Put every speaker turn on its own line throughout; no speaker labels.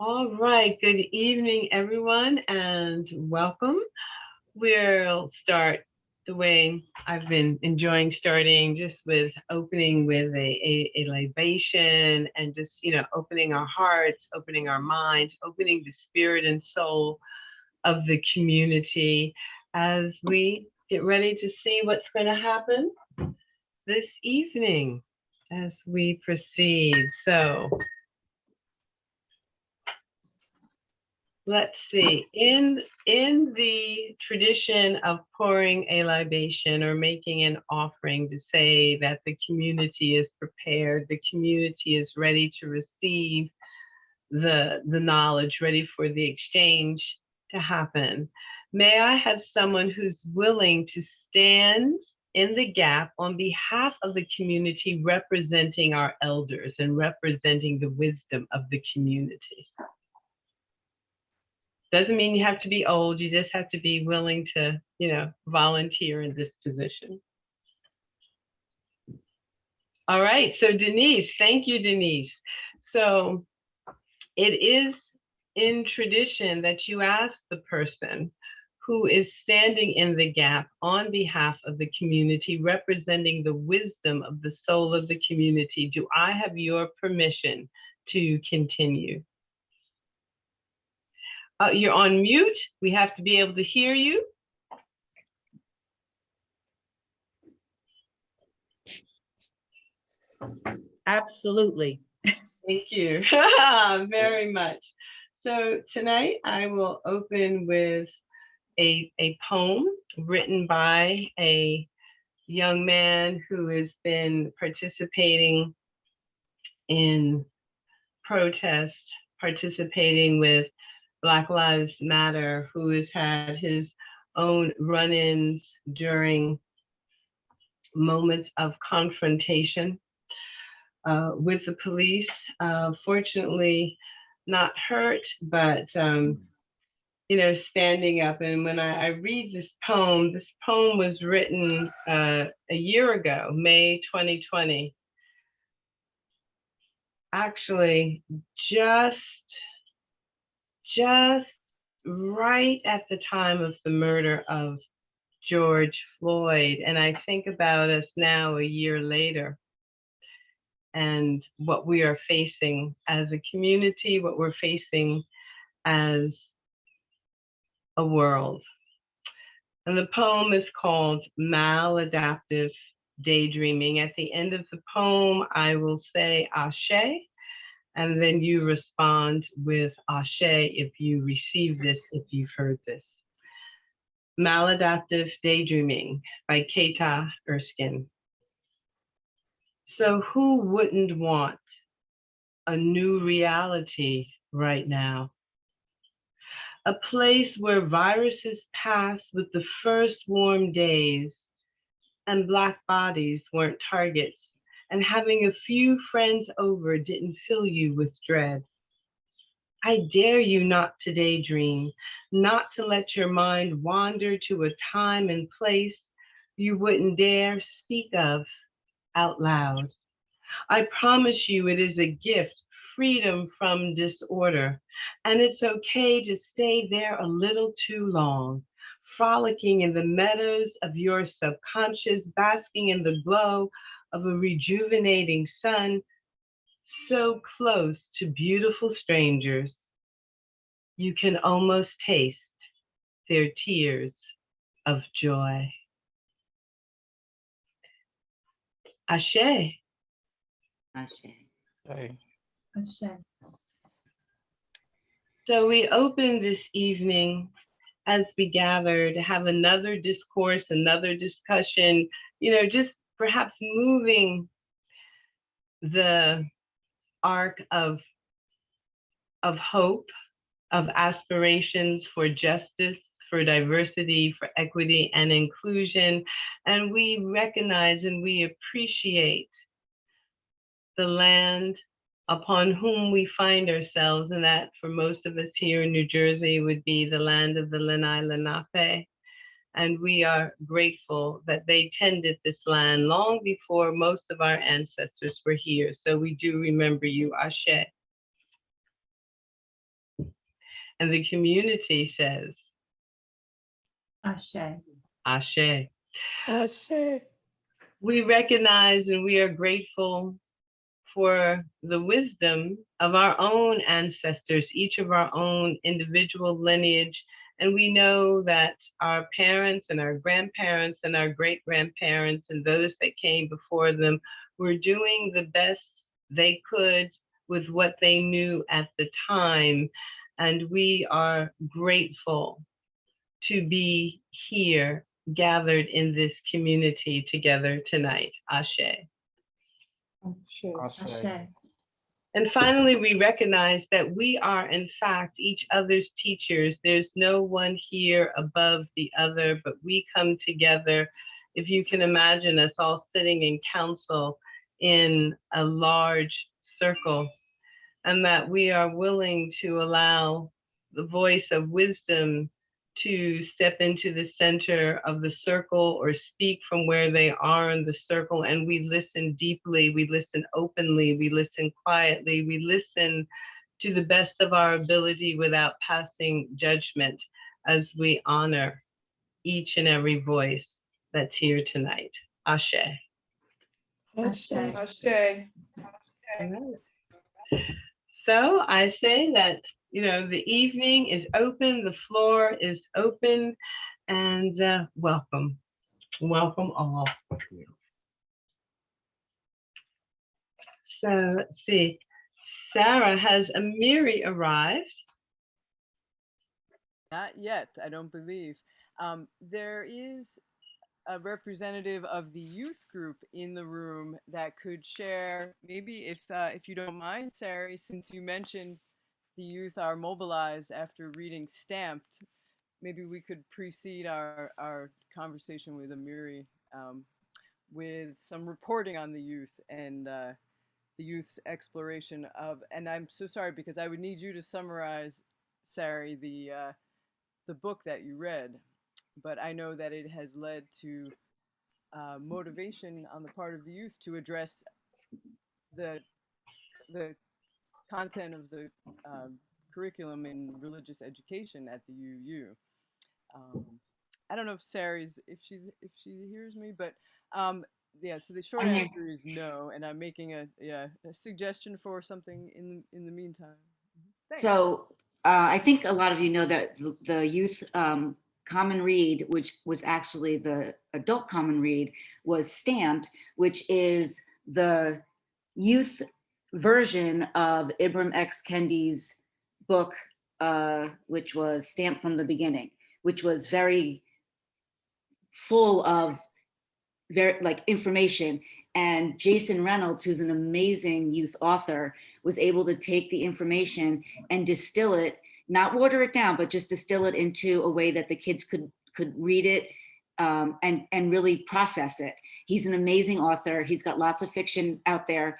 All right, good evening, everyone, and welcome. We'll start the way I've been enjoying starting, just with opening with a libation and just, opening our hearts, opening our minds, opening the spirit and soul of the community as we get ready to see what's going to happen this evening as we proceed. So, let's see. In the tradition of pouring a libation or making an offering to say that the community is prepared, the community is ready to receive the knowledge, ready for the exchange to happen. May I have someone who's willing to stand in the gap on behalf of the community, representing our elders and representing the wisdom of the community? Doesn't mean you have to be old. You just have to be willing to, volunteer in this position. All right. So Denise, thank you, Denise. So it is in tradition that you ask the person who is standing in the gap on behalf of the community, representing the wisdom of the soul of the community, do I have your permission to continue? You're on mute. We have to be able to hear you.
Absolutely.
Thank you very much. So tonight I will open with a poem written by a young man who has been participating in protest, participating with Black Lives Matter, who has had his own run-ins during moments of confrontation with the police. Fortunately, not hurt, but standing up. And when I read this poem was written a year ago, May 2020. Actually, just right at the time of the murder of George Floyd. And I think about us now a year later and what we are facing as a community, what we're facing as a world. And the poem is called Maladaptive Daydreaming. At the end of the poem, I will say Ashe, and then you respond with Ashe if you receive this, if you've heard this. Maladaptive Daydreaming by Keita Erskine. So who wouldn't want a new reality right now? A place where viruses pass with the first warm days and Black bodies weren't targets, and having a few friends over didn't fill you with dread. I dare you not to daydream, not to let your mind wander to a time and place you wouldn't dare speak of out loud. I promise you it is a gift, freedom from disorder, and it's okay to stay there a little too long, frolicking in the meadows of your subconscious, basking in the glow of a rejuvenating sun, so close to beautiful strangers, you can almost taste their tears of joy. Ashe.
Ashe.
Hey.
So we open this evening as we gather to have another discourse, another discussion, just perhaps moving the arc of hope, of aspirations for justice, for diversity, for equity and inclusion. And we recognize and we appreciate the land upon whom we find ourselves, and that for most of us here in New Jersey would be the land of the Lenni Lenape. And we are grateful that they tended this land long before most of our ancestors were here. So we do remember you, Ashe. And the community says,
Ashe.
Ashe.
Ashe.
We recognize and we are grateful for the wisdom of our own ancestors, each of our own individual lineage. And we know that our parents and our grandparents and our great grandparents and those that came before them were doing the best they could with what they knew at the time. And we are grateful to be here gathered in this community together tonight. Ashe.
Ashe.
And finally, we recognize that we are, in fact, each other's teachers. There's no one here above the other, but we come together. If you can imagine us all sitting in council in a large circle, and that we are willing to allow the voice of wisdom to step into the center of the circle or speak from where they are in the circle. And we listen deeply, we listen openly, we listen quietly, we listen to the best of our ability without passing judgment as we honor each and every voice that's here tonight. Ashe.
Ashe.
Ashe.
All right. So I say that, the evening is open, the floor is open, and welcome. Welcome all. So let's see. Sarah, has Amiri arrived?
Not yet, I don't believe. There is a representative of the youth group in the room that could share, maybe if you don't mind, Sari, since you mentioned the youth are mobilized after reading Stamped, maybe we could precede our conversation with Amiri with some reporting on the youth and the youth's exploration of, and I'm so sorry because I would need you to summarize, Sari, the book that you read, but I know that it has led to motivation on the part of the youth to address the content of the curriculum in religious education at the UU. I don't know if Sari's if she hears me, but yeah. So the short answer is no, and I'm making a suggestion for something in the meantime. Thanks.
So I think a lot of you know that the youth common read, which was actually the adult common read, was Stamped, which is the youth version of Ibram X. Kendi's book, which was Stamped from the Beginning, which was very full of information. And Jason Reynolds, who's an amazing youth author, was able to take the information and distill it, not water it down, but just distill it into a way that the kids could read it and really process it. He's an amazing author. He's got lots of fiction out there,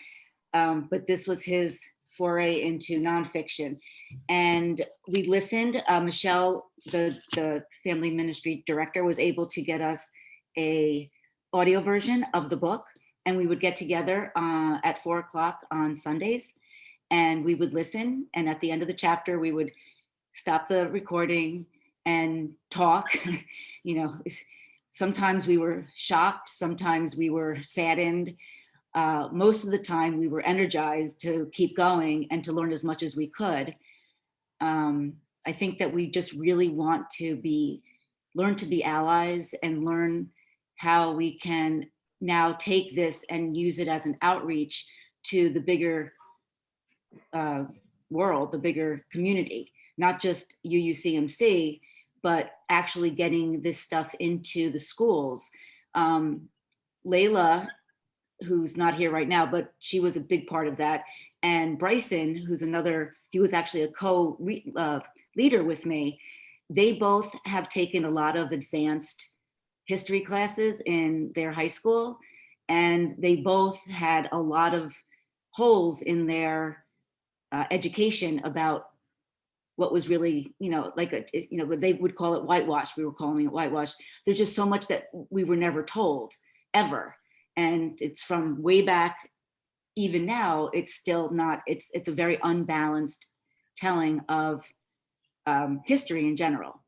but this was his foray into nonfiction. And we listened. Michelle, the family ministry director, was able to get us a audio version of the book, and we would get together at 4:00 on Sundays, and we would listen. And at the end of the chapter, we would stop the recording and talk. Sometimes we were shocked, sometimes we were saddened. Most of the time we were energized to keep going and to learn as much as we could. I think that we just really want to learn to be allies and learn how we can now take this and use it as an outreach to the bigger world, the bigger community, not just UUCMC, but actually getting this stuff into the schools. Layla, who's not here right now, but she was a big part of that. And Bryson, he was actually a co-leader with me. They both have taken a lot of advanced history classes in their high school, and they both had a lot of holes in their education about what was really, they would call it whitewash. We were calling it whitewash. There's just so much that we were never told, ever. And it's from way back, even now, it's still not, it's a very unbalanced telling of history in general.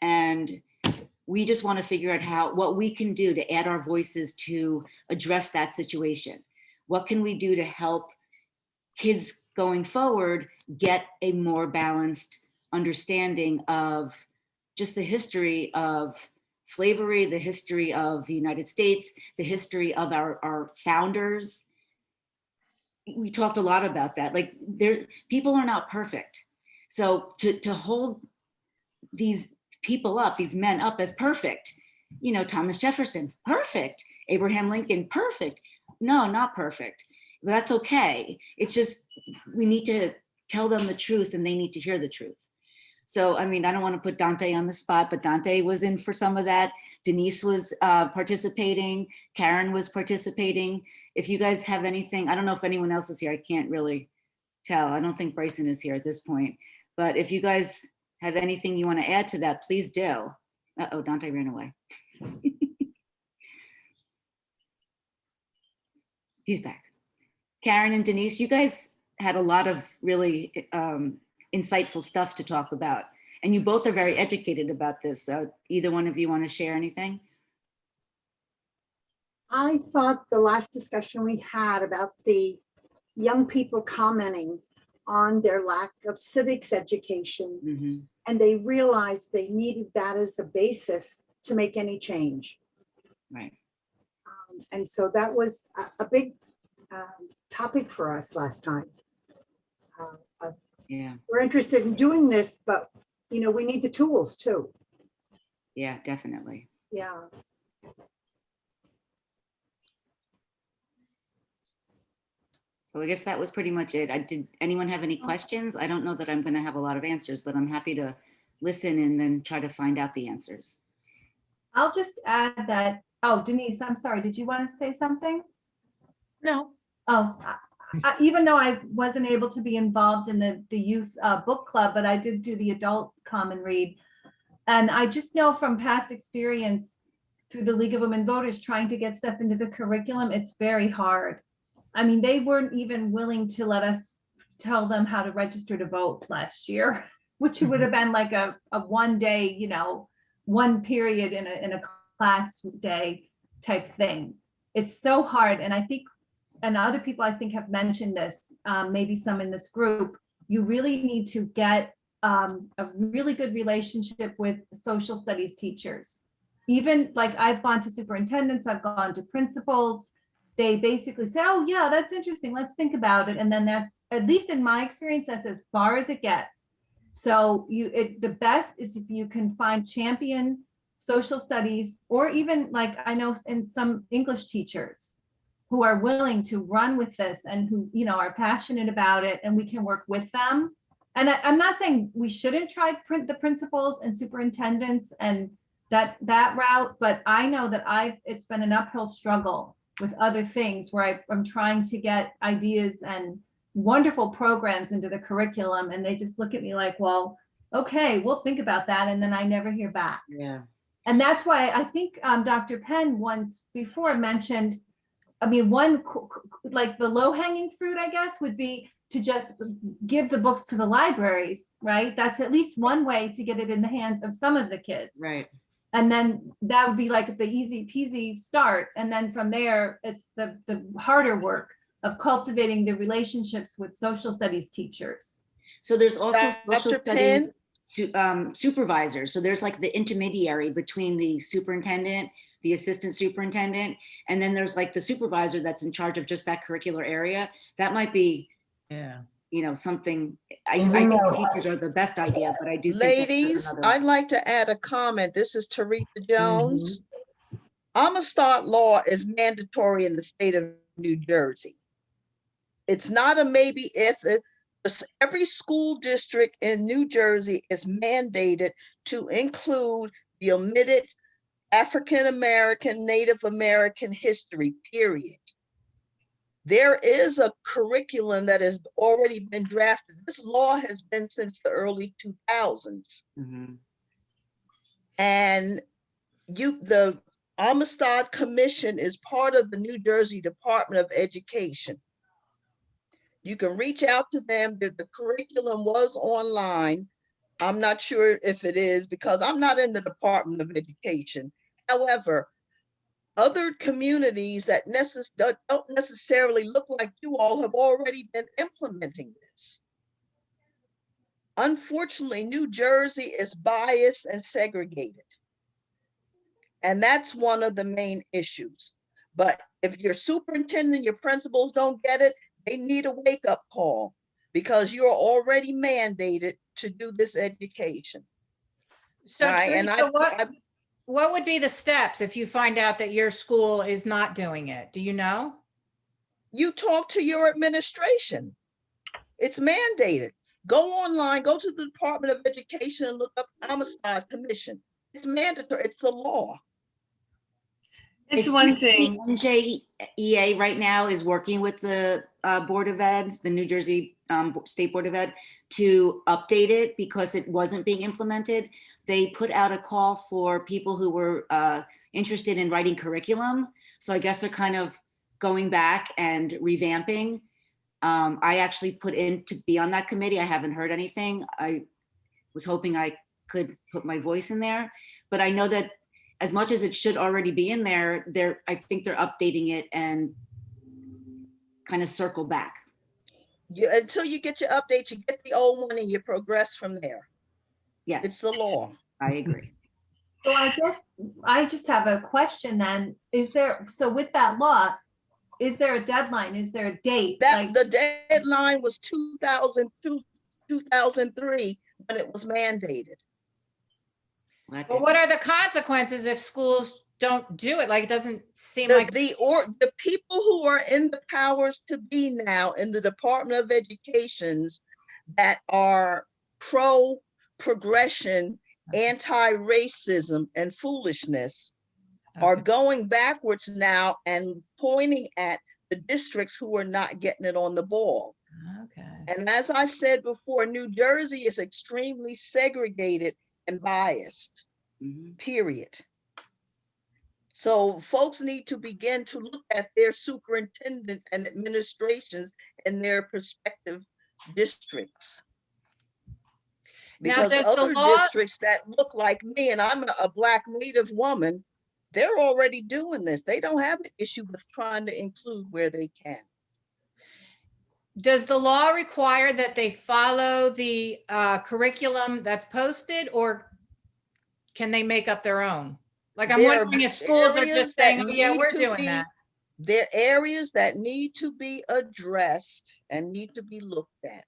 And we just want to figure out what we can do to add our voices to address that situation. What can we do to help kids going forward get a more balanced understanding of just the history of slavery, the history of the United States, the history of our founders. We talked a lot about that. Like, people are not perfect. So to hold these people up, these men up as perfect, you know, Thomas Jefferson, perfect. Abraham Lincoln, perfect. No, not perfect. But that's okay. It's just, we need to tell them the truth and they need to hear the truth. So, I mean, I don't want to put Dante on the spot, but Dante was in for some of that. Denise was participating. Karen was participating. If you guys have anything, I don't know if anyone else is here. I can't really tell. I don't think Bryson is here at this point. But if you guys have anything you want to add to that, please do. Uh-oh, Dante ran away. He's back. Karen and Denise, you guys had a lot of really insightful stuff to talk about. And you both are very educated about this. So either one of you want to share anything?
I thought the last discussion we had about the young people commenting on their lack of civics education,
Mm-hmm.
and they realized they needed that as a basis to make any change.
Right.
And so that was a big topic for us last time.
Yeah.
We're interested in doing this, but you know, we need the tools too.
Yeah, definitely.
Yeah.
So I guess that was pretty much it. Did anyone have any questions? I don't know that I'm going to have a lot of answers, but I'm happy to listen and then try to find out the answers.
I'll just add that, oh, Denise, I'm sorry, did you want to say something?
No.
Oh, even though I wasn't able to be involved in the youth book club, but I did do the adult common read. And I just know from past experience through the League of Women Voters, trying to get stuff into the curriculum, it's very hard. I mean, they weren't even willing to let us tell them how to register to vote last year, which would have been like a 1 day, you know, one period in a class day type thing. It's so hard. And I think, and other people I think have mentioned this, maybe some in this group, you really need to get a really good relationship with social studies teachers. Even like I've gone to superintendents, I've gone to principals. They basically say, oh yeah, that's interesting, let's think about it. And then that's, at least in my experience, that's as far as it gets. So the best is if you can find champion social studies, or even like I know in some English teachers who are willing to run with this and who, you know, are passionate about it, and we can work with them. And I'm not saying we shouldn't try the principals and superintendents and that route, but I know that it's been an uphill struggle with other things where I'm trying to get ideas and wonderful programs into the curriculum, and they just look at me like, well, okay, we'll think about that, and then I never hear back.
Yeah.
And that's why I think Dr. Penn once before mentioned, I mean, one, like the low hanging fruit, I guess, would be to just give the books to the libraries, right? That's at least one way to get it in the hands of some of the kids.
Right.
And then that would be like the easy peasy start. And then from there, it's the harder work of cultivating the relationships with social studies teachers.
So there's also social
Dr. Penn?
studies supervisors. So there's like the intermediary between the superintendent, the assistant superintendent, and then there's like the supervisor that's in charge of just that curricular area. That might be, you know, something, I think teachers are the best idea, but I do think
Ladies, I'd like to add a comment. This is Teresa Jones. Amistad law is mandatory in the state of New Jersey. It's not a maybe if. Every school district in New Jersey is mandated to include the omitted African-American, Native American history, period. There is a curriculum that has already been drafted. This law has been since the early 2000s.
Mm-hmm.
And the Amistad Commission is part of the New Jersey Department of Education. You can reach out to them. The curriculum was online. I'm not sure if it is because I'm not in the Department of Education. However, other communities that don't necessarily look like you all have already been implementing this. Unfortunately, New Jersey is biased and segregated. And that's one of the main issues. But if your superintendent, your principals don't get it, they need a wake-up call because you're already mandated to do this education.
So
All right, and
Teresa, what would be the steps if you find out that your school is not doing it? Do you know?
you talk to your administration. It's mandated. Go online, go to the Department of Education and look up Amistad Commission. It's mandatory, it's the law.
I
It's one
think
thing.
the NJEA right now is working with the Board of Ed, the New Jersey State Board of Ed, to update it because it wasn't being implemented. They put out a call for people who were interested in writing curriculum. So I guess they're kind of going back and revamping. I actually put in to be on that committee. I haven't heard anything. I was hoping I could put my voice in there, but I know that as much as it should already be in there, I think they're updating it and kind of circle back.
Until you get your updates, you get the old one and you progress from there. It's
Yes,
the law.
I agree.
So I guess I just have a question then. So with that law, is there a deadline? Is there a date?
That the deadline was 2002, 2003 when it was mandated.
But what are the consequences if schools don't do it? Like, it doesn't seem
The,
like,
the people who are in the powers to be now in the Department of Educations that are pro progression, anti-racism and foolishness are
Okay.
going backwards now and pointing at the districts who are not getting it on the ball.
Okay.
And as I said before, New Jersey is extremely segregated and biased,
Mhm.
period. So folks need to begin to look at their superintendent and administrations in their prospective districts.
Now,
Because
does the
other
law-
districts that look like me, and I'm a Black Native woman, they're already doing this. They don't have an issue with trying to include where they can.
Does the law require that they follow the curriculum that's posted, or can they make up their own? Like, I'm
There are
wondering if schools are
areas
just
that
saying, oh yeah,
need
we're
to
doing
be-
that.
There are areas that need to be addressed and need to be looked at.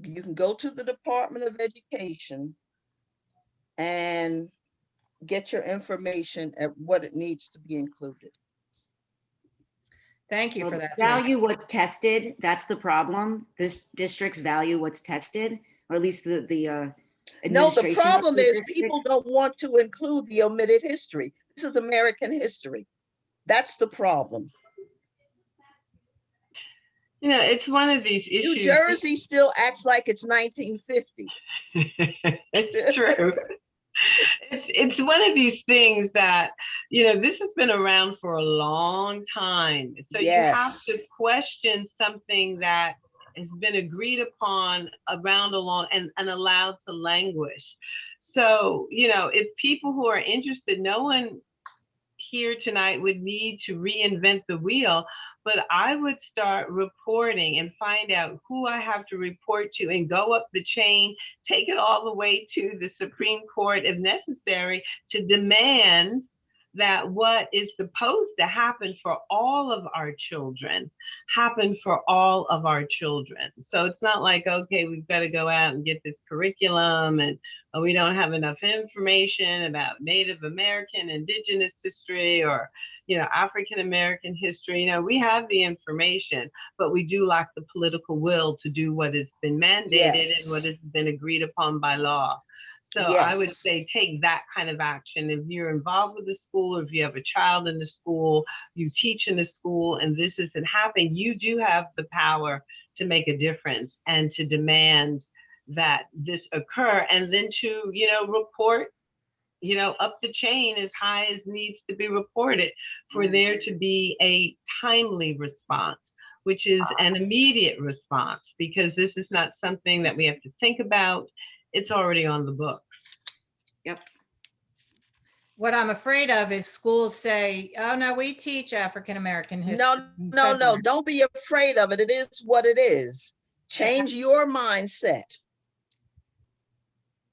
You can go to the Department of Education and get your information at what it needs to be included.
Thank you
Well,
for that. Teresa.
value what's tested. That's the problem. This districts value what's tested, or at least the
No, the
administration of
problem
the
is people
districts.
don't want to include the omitted history. This is American history. That's the problem.
You know, it's one of these issues.
New Jersey still acts like it's 1950.
It's true. It's one of these things that, you know, this has been around for a long time. So you have
Yes.
to question something that has been agreed upon around a long and allowed to languish. So, you know, if people who are interested, no one here tonight would need to reinvent the wheel, but I would start reporting and find out who I have to report to and go up the chain, take it all the way to the Supreme Court if necessary, to demand that what is supposed to happen for all of our children happen for all of our children. So it's not like, okay, we've got to go out and get this curriculum and we don't have enough information about Native American, Indigenous history, or, you know, African American history. You know, we have the information, but we do lack the political will to do what has been mandated and what has been agreed upon by law. So I would
Yes.
say take that kind of action. If you're involved with the school, or if you have a child in the school, you teach in the school, and this isn't happening, you do have the power to make a difference and to demand that this occur, and then to, you know, report, you know, up the chain as high as needs to be reported for there to be a timely response. which is an immediate response, because this is not something that we have to think about. It's already on the books.
Yep.
What I'm afraid of is schools say, oh, no, we teach African American history.
No,
in
no, no,
February."
don't be afraid of it. It is what it is. Change your mindset.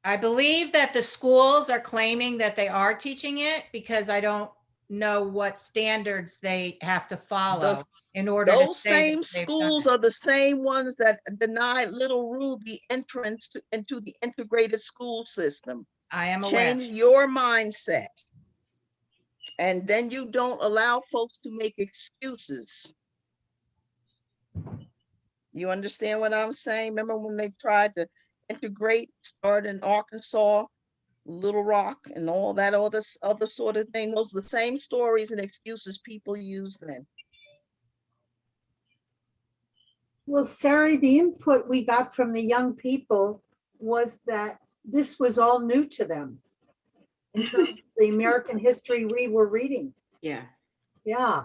I believe that the schools are claiming that they are teaching it because I don't know what standards they have to follow
Those-
in order to
Those
say
same
that they've done
schools
it.
are the same ones that denied little Ruby entrance into the integrated school system.
I am aware.
Change your mindset. And then you don't allow folks to make excuses. You understand what I'm saying? Remember when they tried to integrate, start in Arkansas, Little Rock, and all that other sort of thing? Those are the same stories and excuses people use then.
Well, Sarah, the input we got from the young people was that this was all new to them in terms of the American history we were reading.
Yeah.
Yeah.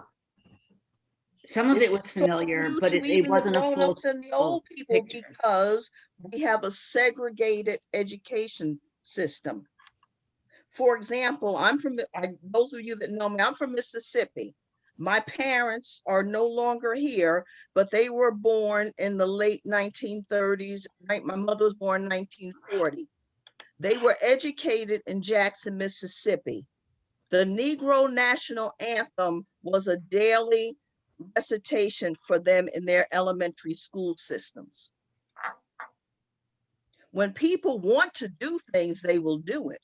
Some of it was
It's so
familiar,
new
but
to
it
even the
wasn't a full.
grown-ups and the old people
picture.
because we have a segregated education system. For example, those of you that know me, I'm from Mississippi. My parents are no longer here, but they were born in the late 1930s. Right? My mother was born in 1940. They were educated in Jackson, Mississippi. The Negro National Anthem was a daily recitation for them in their elementary school systems. When people want to do things, they will do it.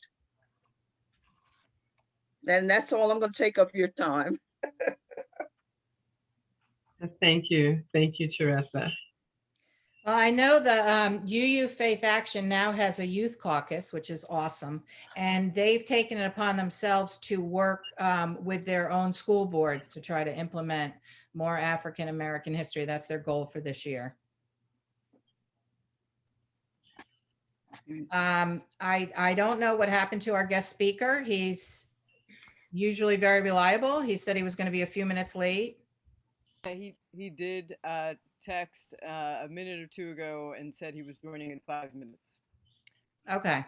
And that's all I'm going to take up your time.
Thank you. Thank you, Teresa.
Well, I know the UU Faith Action now has a youth caucus, which is awesome. And they've taken it upon themselves to work with their own school boards to try to implement more African American history. That's their goal for this year. I don't know what happened to our guest speaker. He's usually very reliable. He said he was going to be a few minutes late.
He did text a minute or two ago and said he was joining in 5 minutes.
Okay.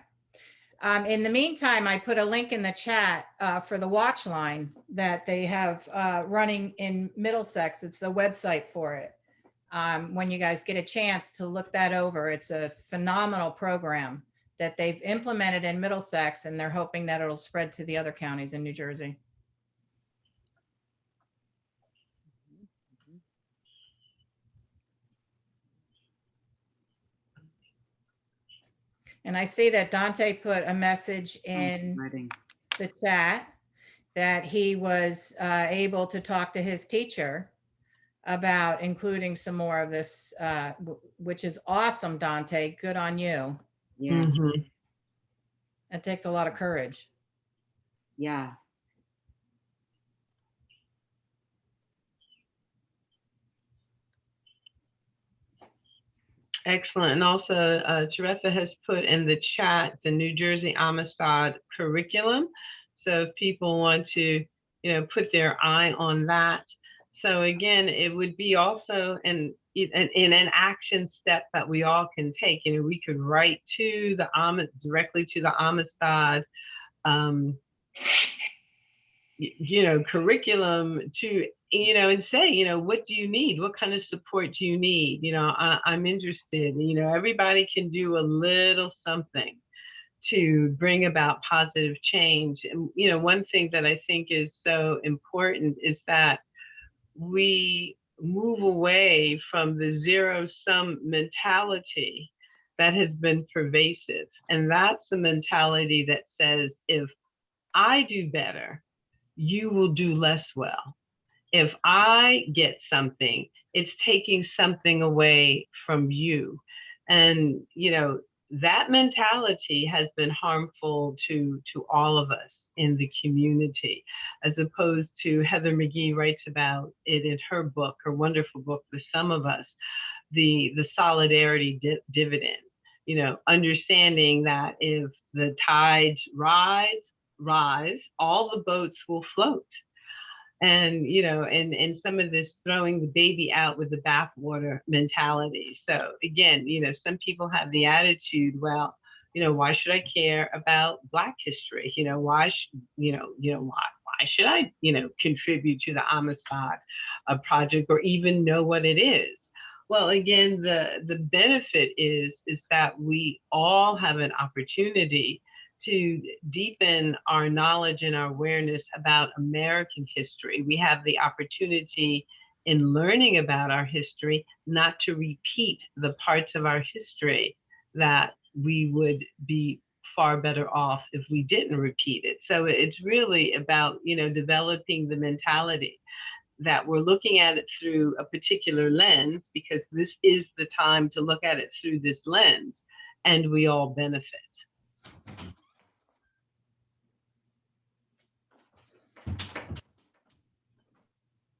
In the meantime, I put a link in the chat for the watch line that they have running in Middlesex. It's the website for it. When you guys get a chance to look that over, it's a phenomenal program that they've implemented in Middlesex, and they're hoping that it'll spread to the other counties in New Jersey. And I see that Dante put a message in the chat that he was able to talk to his teacher about including some more of this, which is awesome, Dante. Good on you.
Yeah.
Mhm.
It takes a lot of courage.
Yeah.
Excellent. And also, Teresa has put in the chat the New Jersey Amistad curriculum. So if people want to, put their eye on that. So again, it would be also in an action step that we all can take. We could write to the directly to the Amistad, curriculum to, and say, what do you need? What kind of support do you need? I'm interested. Everybody can do a little something to bring about positive change. And, one thing that I think is so important is that we move away from the zero-sum mentality that has been pervasive. And that's a mentality that says, if I do better, you will do less well. If I get something, it's taking something away from you. And, that mentality has been harmful to all of us in the community, as opposed to Heather McGhee writes about it in her book, her wonderful book, The Sum of Us, the solidarity dividend, understanding that if the tides rise, all the boats will float. and and some of this throwing the baby out with the bathwater mentality. So again, some people have the attitude, well, why should I care about Black history? Why should I, contribute to the Amistad project or even know what it is? Well, again, the benefit is that we all have an opportunity to deepen our knowledge and our awareness about American history. We have the opportunity in learning about our history not to repeat the parts of our history that we would be far better off if we didn't repeat it. So it's really about, developing the mentality that we're looking at it through a particular lens, because this is the time to look at it through this lens, and we all benefit.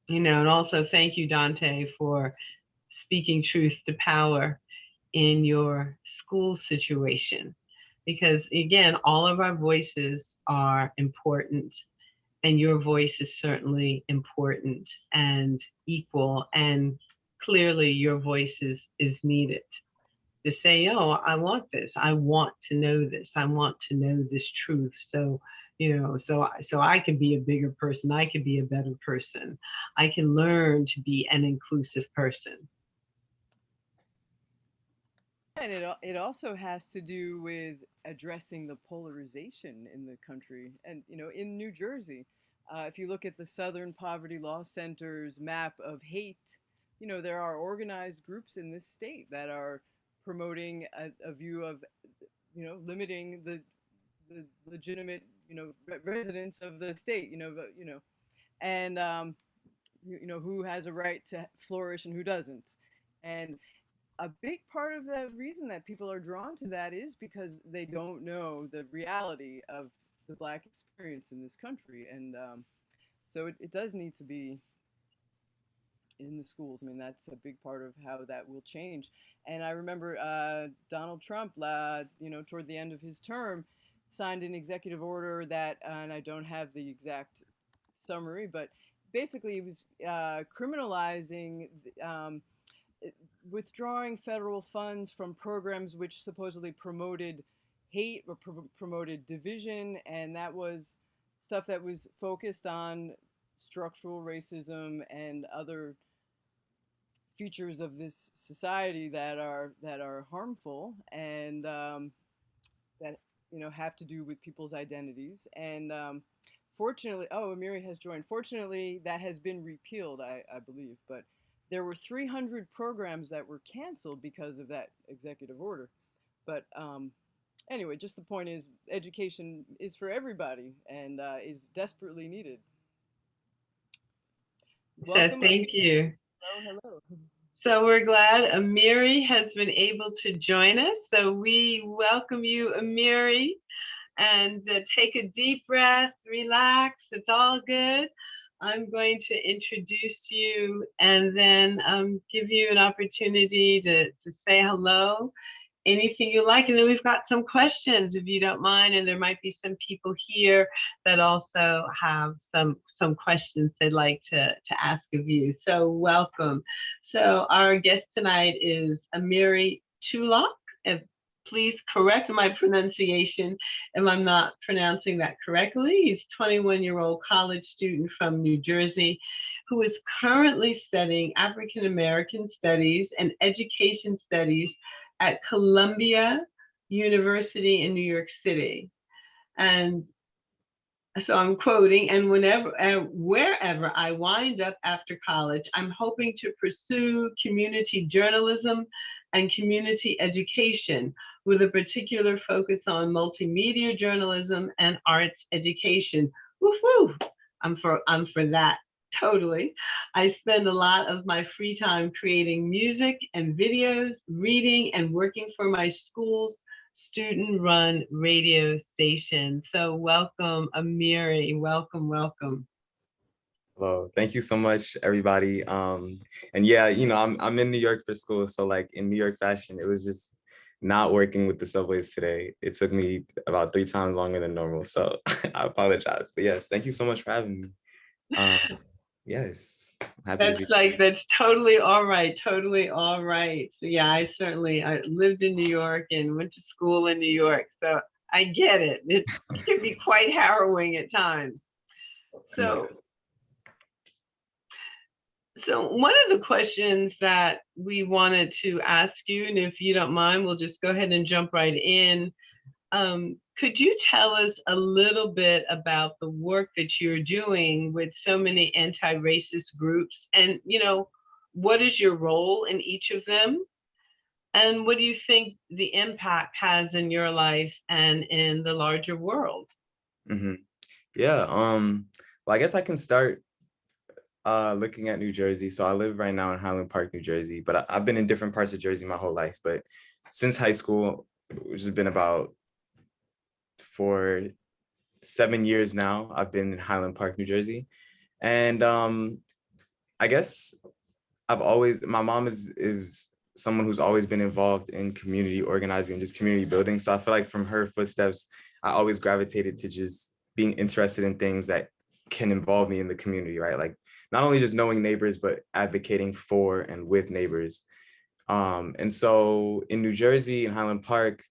And also thank you, Dante, for speaking truth to power in your school situation, because again, all of our voices are important, and your voice is certainly important and equal, and clearly your voice is needed to say, oh, I want this, I want to know this, I want to know this truth. So so I can be a bigger person, I can be a better person, I can learn to be an inclusive person.
And it also has to do with addressing the polarization in the country. And, in New Jersey, if you look at the Southern Poverty Law Center's map of hate, there are organized groups in this state that are promoting a view of, limiting the legitimate, residents of the state, and, who has a right to flourish and who doesn't. And a big part of the reason that people are drawn to that is because they don't know the reality of the Black experience in this country. And so it does need to be in the schools. I mean, that's a big part of how that will change. And I remember Donald Trump, toward the end of his term, signed an executive order that, and I don't have the exact summary, but basically it was criminalizing withdrawing federal funds from programs which supposedly promoted hate or promoted division, and that was stuff that was focused on structural racism and other features of this society that are harmful and that have to do with people's identities. And fortunately, Amiri has joined. Fortunately, that has been repealed, I believe, but there were 300 programs that were canceled because of that executive order. But anyway, just the point is, education is for everybody and is desperately needed.
Welcome. So thank you.
Hello.
So we're glad Amiri has been able to join us. So we welcome you, Amiri, and take a deep breath, relax, it's all good. I'm going to introduce you and then give you an opportunity to say hello, anything you like. And then we've got some questions, if you don't mind. And there might be some people here that also have some questions they'd like to ask of you. So welcome. So our guest tonight is Amiri Tulloch. Please correct my pronunciation if I'm not pronouncing that correctly. He's a 21-year-old college student from New Jersey who is currently studying African American Studies and Education Studies at Columbia University in New York City. And so I'm quoting, and whenever and wherever I wind up after college, I'm hoping to pursue community journalism and community education with a particular focus on multimedia journalism and arts education. Woo-hoo! I'm for that, totally. I spend a lot of my free time creating music and videos, reading, and working for my school's student-run radio station. So welcome, Amiri. Welcome, welcome.
Hello, thank you so much, everybody. And yeah, I'm in New York for school, so like in New York fashion, it was just not working with the subways today. It took me about 3 times longer than normal, so I apologize. But yes, thank you so much for having me. Yes, I'm happy to be.
That's totally all right. Totally all right. So yeah, I lived in New York and went to school in New York. So I get it. It can be quite harrowing at times.
Too much.
So one of the questions that we wanted to ask you, and if you don't mind, we'll just go ahead and jump right in. Could you tell us a little bit about the work that you're doing with so many anti-racist groups? And, what is your role in each of them? And what do you think the impact has in your life and in the larger world?
Mhm. Yeah, well, I guess I can start looking at New Jersey. So I live right now in Highland Park, New Jersey, but I've been in different parts of Jersey my whole life. But since high school, which has been about for 7 years now, I've been in Highland Park, New Jersey. And I guess my mom is someone who's always been involved in community organizing and just community building. So I feel like from her footsteps, I always gravitated to just being interested in things that can involve me in the community, right? Like not only just knowing neighbors, but advocating for and with neighbors. And so in New Jersey, in Highland Park,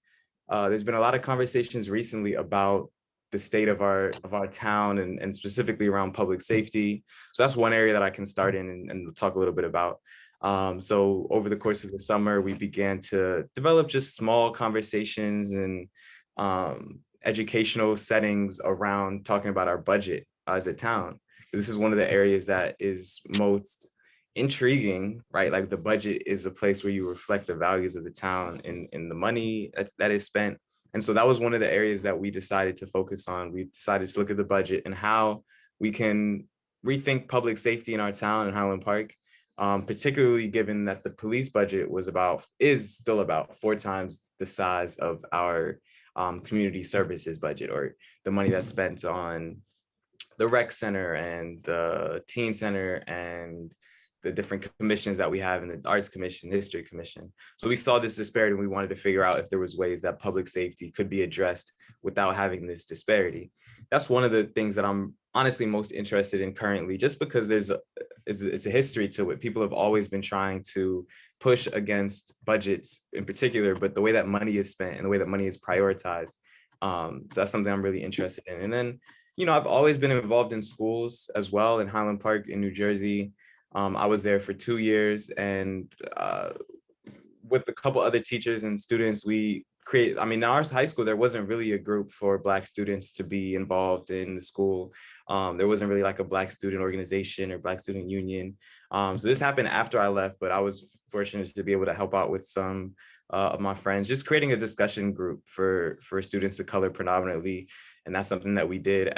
there's been a lot of conversations recently about the state of our town and specifically around public safety. So that's one area that I can start in and talk a little bit about. So over the course of the summer, we began to develop just small conversations and educational settings around talking about our budget as a town. This is one of the areas that is most intriguing, right? Like the budget is a place where you reflect the values of the town and the money that is spent. And so that was one of the areas that we decided to focus on. We decided to look at the budget and how we can rethink public safety in our town in Highland Park, particularly given that the police budget is still about 4 times the size of our community services budget, or the money that's spent on the rec center and the teen center and the different commissions that we have in the Arts Commission, the History Commission. So we saw this disparity and we wanted to figure out if there was ways that public safety could be addressed without having this disparity. That's one of the things that I'm honestly most interested in currently, just because it's a history to it. People have always been trying to push against budgets in particular, but the way that money is spent and the way that money is prioritized. So that's something I'm really interested in. And then, I've always been involved in schools as well in Highland Park in New Jersey. I was there for 2 years, and with a couple other teachers and students, in our high school, there wasn't really a group for Black students to be involved in the school. There wasn't really like a Black student organization or Black student union. So this happened after I left, but I was fortunate to be able to help out with some of my friends, just creating a discussion group for students of color predominantly. And that's something that we did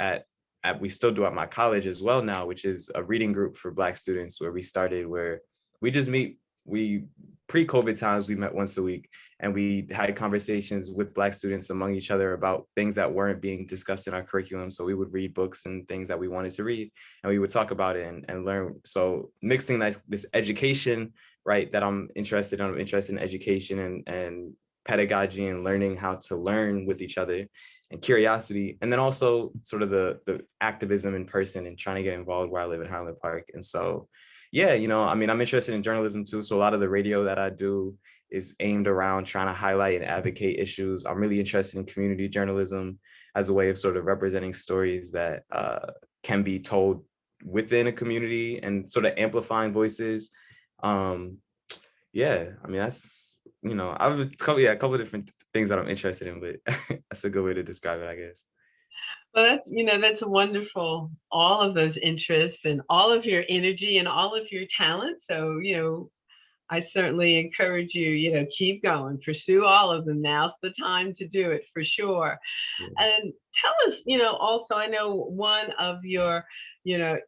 we still do at my college as well now, which is a reading group for Black students where we just meet. Pre-COVID times, we met once a week and we had conversations with Black students among each other about things that weren't being discussed in our curriculum. So we would read books and things that we wanted to read, and we would talk about it and learn. So mixing this education, right, that I'm interested in education and pedagogy and learning how to learn with each other and curiosity, and then also sort of the activism in person and trying to get involved where I live in Highland Park. And so, yeah, I'm interested in journalism too. So a lot of the radio that I do is aimed around trying to highlight and advocate issues. I'm really interested in community journalism as a way of sort of representing stories that can be told within a community and sort of amplifying voices. That's, I've a couple of different things that I'm interested in, but that's a good way to describe it, I guess.
Well, that's wonderful. All of those interests and all of your energy and all of your talent. So, I certainly encourage you, keep going, pursue all of them. Now's the time to do it for sure. Yeah. And tell us, also, I know one of your,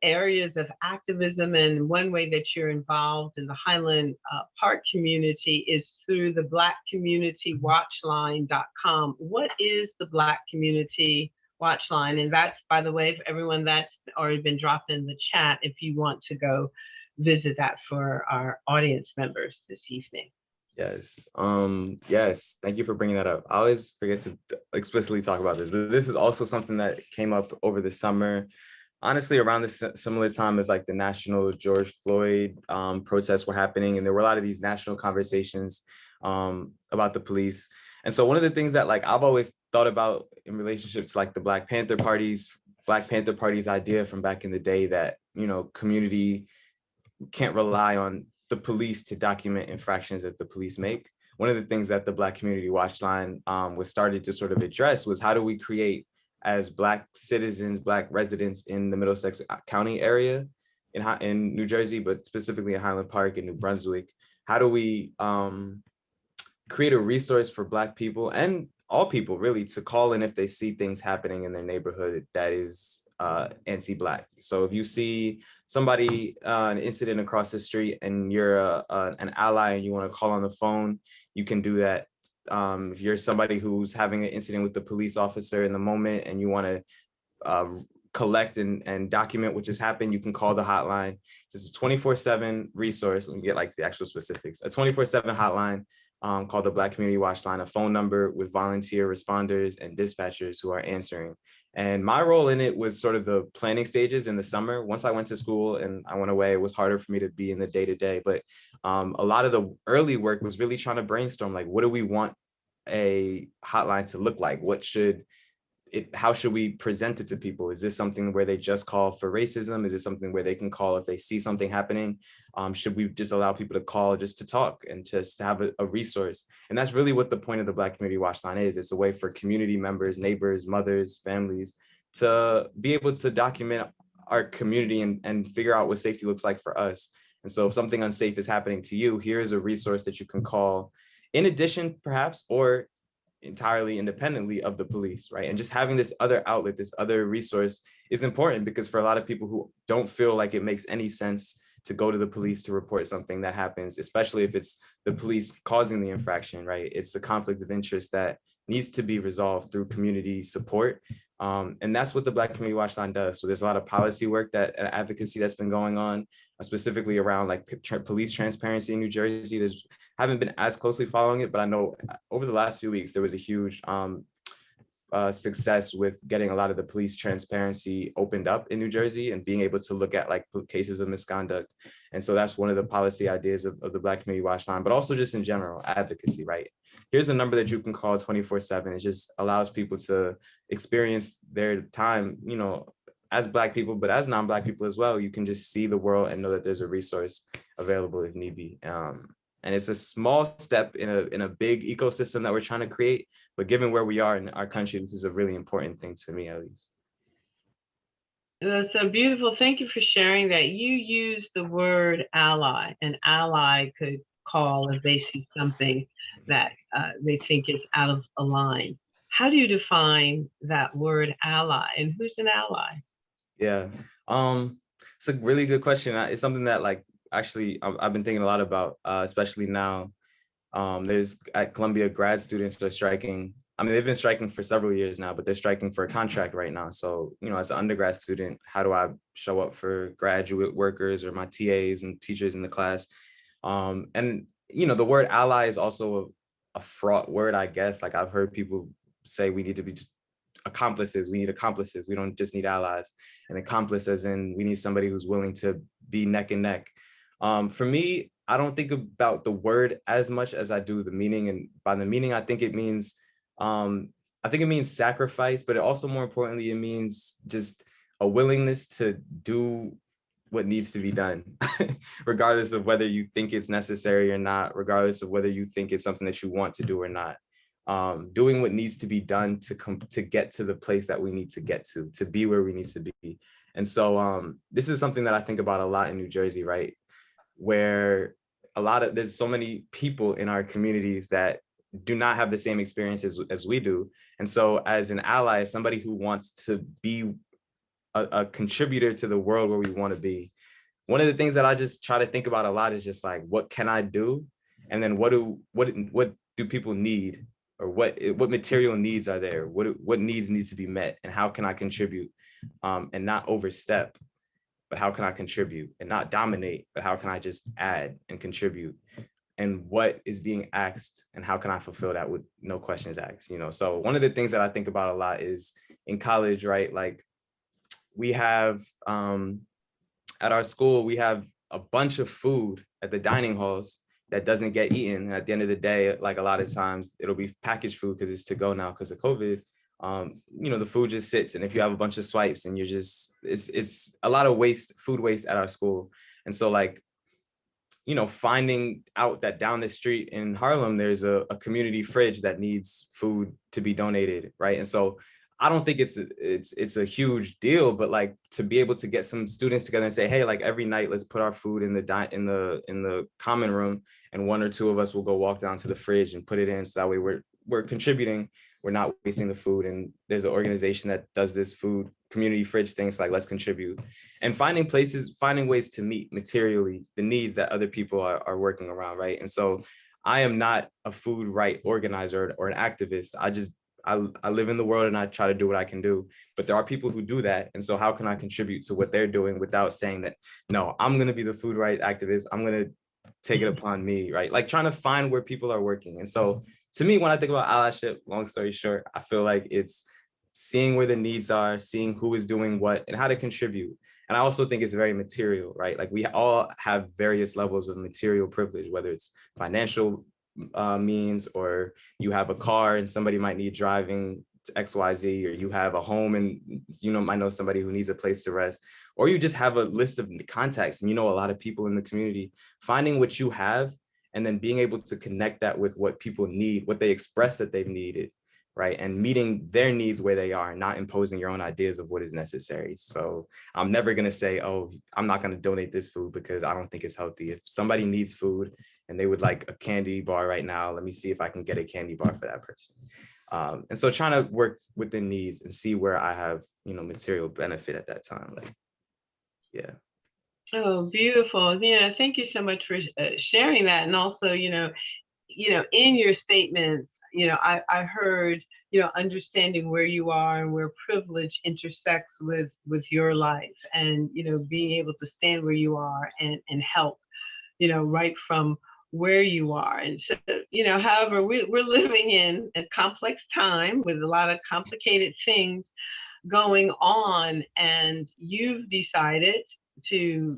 areas of activism and one way that you're involved in the Highland Park community is through the blackcommunitywatchline.com. What is the Black Community Watchline? And that's, by the way, for everyone, that's already been dropped in the chat if you want to go visit that for our audience members this evening.
Yes. Yes. Thank you for bringing that up. I always forget to explicitly talk about this, but this is also something that came up over the summer. honestly around the similar time as like the national George Floyd protests were happening, and there were a lot of these national conversations about the police. And so one of the things that like I've always thought about in relationships like the Black Panther Party's idea from back in the day that, you know, community can't rely on the police to document infractions that the police make. One of the things that the Black Community Watch Line was started to sort of address was how do we create, as Black citizens, Black residents in the Middlesex County area in New Jersey, but specifically in Highland Park and New Brunswick, how do we create a resource for Black people and all people really to call in if they see things happening in their neighborhood that is anti-Black. So if you see somebody, an incident across the street and you're an ally and you want to call on the phone, you can do that. If you're somebody who's having an incident with the police officer in the moment and you want to collect and document what just happened, you can call the hotline. It's a 24/7 resource. Let me get like the actual specifics. A 24/7 hotline called the Black Community Watch Line, a phone number with volunteer responders and dispatchers who are answering. And my role in it was sort of the planning stages in the summer. Once I went to school and I went away, it was harder for me to be in the day-to-day. But a lot of the early work was really trying to brainstorm, like, what do we want a hotline to look like? How should we present it to people? Is this something where they just call for racism? Is it something where they can call if they see something happening? Should we just allow people to call just to talk and just to have a resource? And that's really what the point of the Black Community Watch Line is. It's a way for community members, neighbors, mothers, families to be able to document our community and figure out what safety looks like for us. And so if something unsafe is happening to you, here is a resource that you can call in addition, perhaps, or entirely independently of the police, right? And just having this other outlet, this other resource is important because for a lot of people who don't feel like it makes any sense to go to the police to report something that happens, especially if it's the police causing the infraction, right? It's a conflict of interest that needs to be resolved through community support. And that's what the Black Community Watch Line does. So there's a lot of policy work advocacy that's been going on, specifically around like police transparency in New Jersey. Haven't been as closely following it, but I know over the last few weeks, there was a huge success with getting a lot of the police transparency opened up in New Jersey and being able to look at like cases of misconduct. And so that's one of the policy ideas of the Black Community Watch Line, but also just in general, advocacy, right? Here's a number that you can call 24/7. It just allows people to experience their time, you know, as Black people, but as non-Black people as well. You can just see the world and know that there's a resource available if need be. And it's a small step in a big ecosystem that we're trying to create. But given where we are in our country, this is a really important thing to me, at least.
That's so beautiful. Thank you for sharing that. You used the word ally. An ally could call if they see something that they think is out of a line. How do you define that word ally, and who's an ally?
Yeah, it's a really good question. It's something that like actually I've been thinking a lot about, especially now. There's at Columbia grad students that are striking. I mean, they've been striking for several years now, but they're striking for a contract right now. So, you know, as an undergrad student, how do I show up for graduate workers or my TAs and teachers in the class? And, you know, the word ally is also a fraught word, I guess. Like I've heard people say we need to be accomplices. We need accomplices. We don't just need allies. And accomplice as in we need somebody who's willing to be neck and neck. For me, I don't think about the word as much as I do the meaning. And by the meaning, I think it means sacrifice, but it also, more importantly, it means just a willingness to do what needs to be done, regardless of whether you think it's necessary or not, regardless of whether you think it's something that you want to do or not. Doing what needs to be done to get to the place that we need to get to be where we need to be. And so this is something that I think about a lot in New Jersey, right? Where there's so many people in our communities that do not have the same experiences as we do. And so as an ally, as somebody who wants to be a contributor to the world where we want to be, one of the things that I just try to think about a lot is just like, what can I do? And then what do people need? Or what material needs are there? What needs to be met? And how can I contribute and not overstep? But how can I contribute and not dominate, but how can I just add and contribute? And what is being asked and how can I fulfill that with no questions asked, you know? So one of the things that I think about a lot is in college, right? Like we have at our school, we have a bunch of food at the dining halls that doesn't get eaten. At the end of the day, like a lot of times it'll be packaged food because it's to go now because of COVID. The food just sits, and if you have a bunch of swipes and you're just, it's a lot of waste, food waste at our school. And so like, finding out that down the street in Harlem, there's a community fridge that needs food to be donated, right? And so I don't think it's a huge deal, but like to be able to get some students together and say, hey, like every night, let's put our food in the common room, and one or two of us will go walk down to the fridge and put it in, so that way we're contributing, we're not wasting the food. And there's an organization that does this food community fridge thing, so like let's contribute, and finding ways to meet materially the needs that other people are working around, right? And so I am not a food right organizer or an activist. I live in the world and I try to do what I can do, but there are people who do that. And so how can I contribute to what they're doing without saying that, no, I'm going to be the food right activist, I'm going to take it upon me, right? Like trying to find where people are working. And so to me, when I think about allyship, long story short, I feel like it's seeing where the needs are, seeing who is doing what and how to contribute. And I also think it's very material, right? Like we all have various levels of material privilege, whether it's financial means, or you have a car and somebody might need driving to XYZ, or you have a home and might know somebody who needs a place to rest, or you just have a list of contacts and a lot of people in the community. Finding what you have and then being able to connect that with what people need, what they express that they've needed, right? And meeting their needs where they are, not imposing your own ideas of what is necessary. So I'm never gonna say, oh, I'm not gonna donate this food because I don't think it's healthy. If somebody needs food and they would like a candy bar right now, let me see if I can get a candy bar for that person. And so trying to work within needs and see where I have, material benefit at that time. Like, yeah.
Oh, beautiful. Thank you so much for sharing that. And also, in your statements, I heard, understanding where you are and where privilege intersects with your life, and, being able to stand where you are and help, right from where you are. And so, however, we're living in a complex time with a lot of complicated things going on, and you've decided to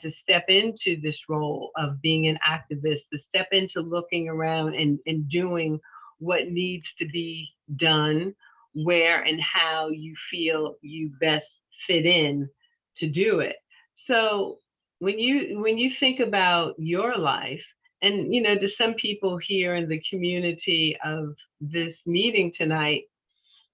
step into this role of being an activist, to step into looking around and doing what needs to be done, where and how you feel you best fit in to do it. So when you think about your life, and to some people here in the community of this meeting tonight,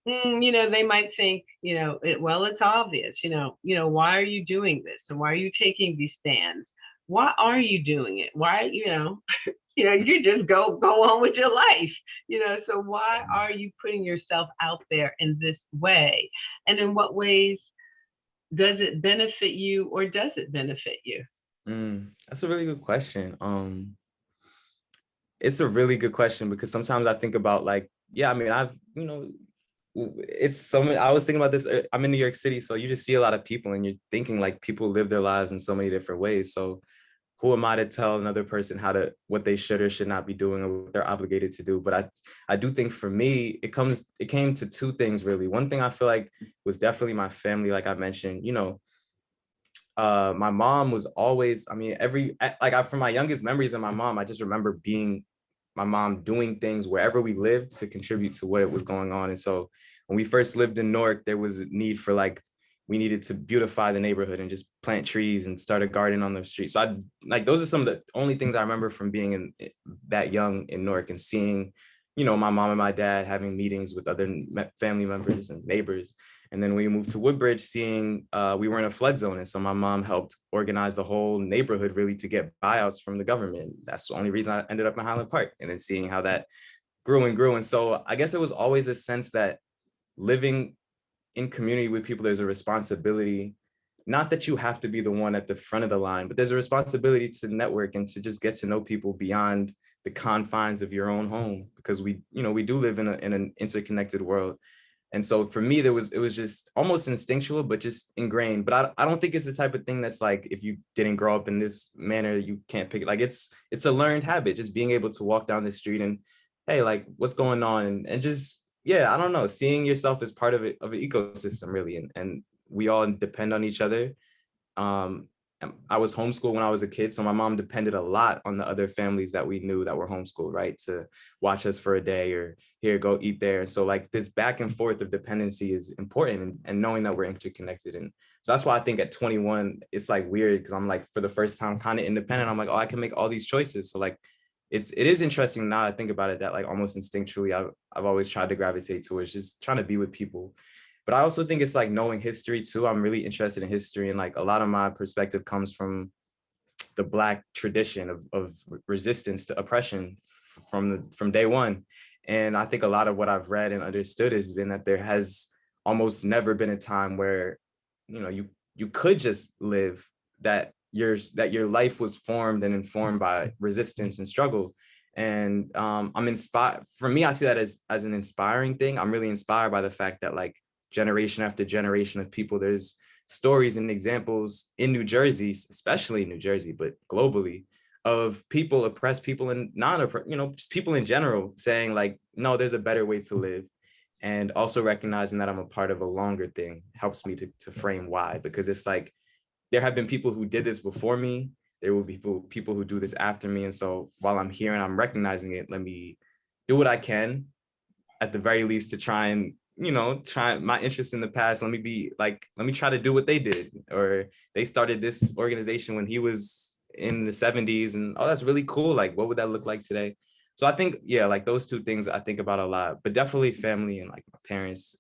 they might think, it's obvious, why are you doing this? And why are you taking these stands? Why are you doing it? Why, you just go on with your life, so why are you putting yourself out there in this way? And in what ways does it benefit you, or does it benefit you?
That's a really good question. It's a really good question, because sometimes I think about like, yeah, I mean, it's so many, I was thinking about this. I'm in New York City, so you just see a lot of people and you're thinking like people live their lives in so many different ways. So who am I to tell another person what they should or should not be doing, or what they're obligated to do? But I do think for me, it came to two things really. One thing I feel like was definitely my family. Like I mentioned, my mom was always, from my youngest memories of my mom, I just remember my mom doing things wherever we lived to contribute to what was going on. And so when we first lived in Newark, there was a need for we needed to beautify the neighborhood and just plant trees and start a garden on the street. So those are some of the only things I remember from being that young in Newark, and seeing, my mom and my dad having meetings with other family members and neighbors. And then when we moved to Woodbridge, seeing we were in a flood zone. And so my mom helped organize the whole neighborhood really to get buyouts from the government. That's the only reason I ended up in Highland Park, and then seeing how that grew and grew. And so I guess it was always a sense that living in community with people, there's a responsibility, not that you have to be the one at the front of the line, but there's a responsibility to network and to just get to know people beyond the confines of your own home, because we do live in an interconnected world. And so for me, it was just almost instinctual, but just ingrained. But I don't think it's the type of thing that's like, if you didn't grow up in this manner, you can't pick it. Like it's a learned habit, just being able to walk down the street and, hey, like what's going on? And just, yeah, I don't know, seeing yourself as part of an ecosystem really. And we all depend on each other. And I was homeschooled when I was a kid, so my mom depended a lot on the other families that we knew that were homeschooled, right? To watch us for a day, or here, go eat there. And so like this back and forth of dependency is important, and knowing that we're interconnected. And so that's why I think at 21, it's like weird, because I'm like, for the first time, kind of independent. I'm like, oh, I can make all these choices. So like, it is interesting now I think about it, that like almost instinctually, I've always tried to gravitate towards just trying to be with people. But I also think it's like knowing history too. I'm really interested in history, and like a lot of my perspective comes from the Black tradition of resistance to oppression from day one. And I think a lot of what I've read and understood has been that there has almost never been a time where, you know, you could just live, that your life was formed and informed by resistance and struggle. And I'm inspired. For me, I see that as an inspiring thing. I'm really inspired by the fact that like generation after generation of people, there's stories and examples in New Jersey, especially in New Jersey, but globally, of people, oppressed people, and just people in general saying like, no, there's a better way to live. And also recognizing that I'm a part of a longer thing helps me to frame why, because it's like, there have been people who did this before me. There will be people who do this after me. And so while I'm here and I'm recognizing it, let me do what I can, at the very least, to try and, try my interest in the past. Let me try to do what they did, or they started this organization when he was in the 70s, and oh, that's really cool. Like, what would that look like today? So I think, yeah, like those two things I think about a lot, but definitely family and like my parents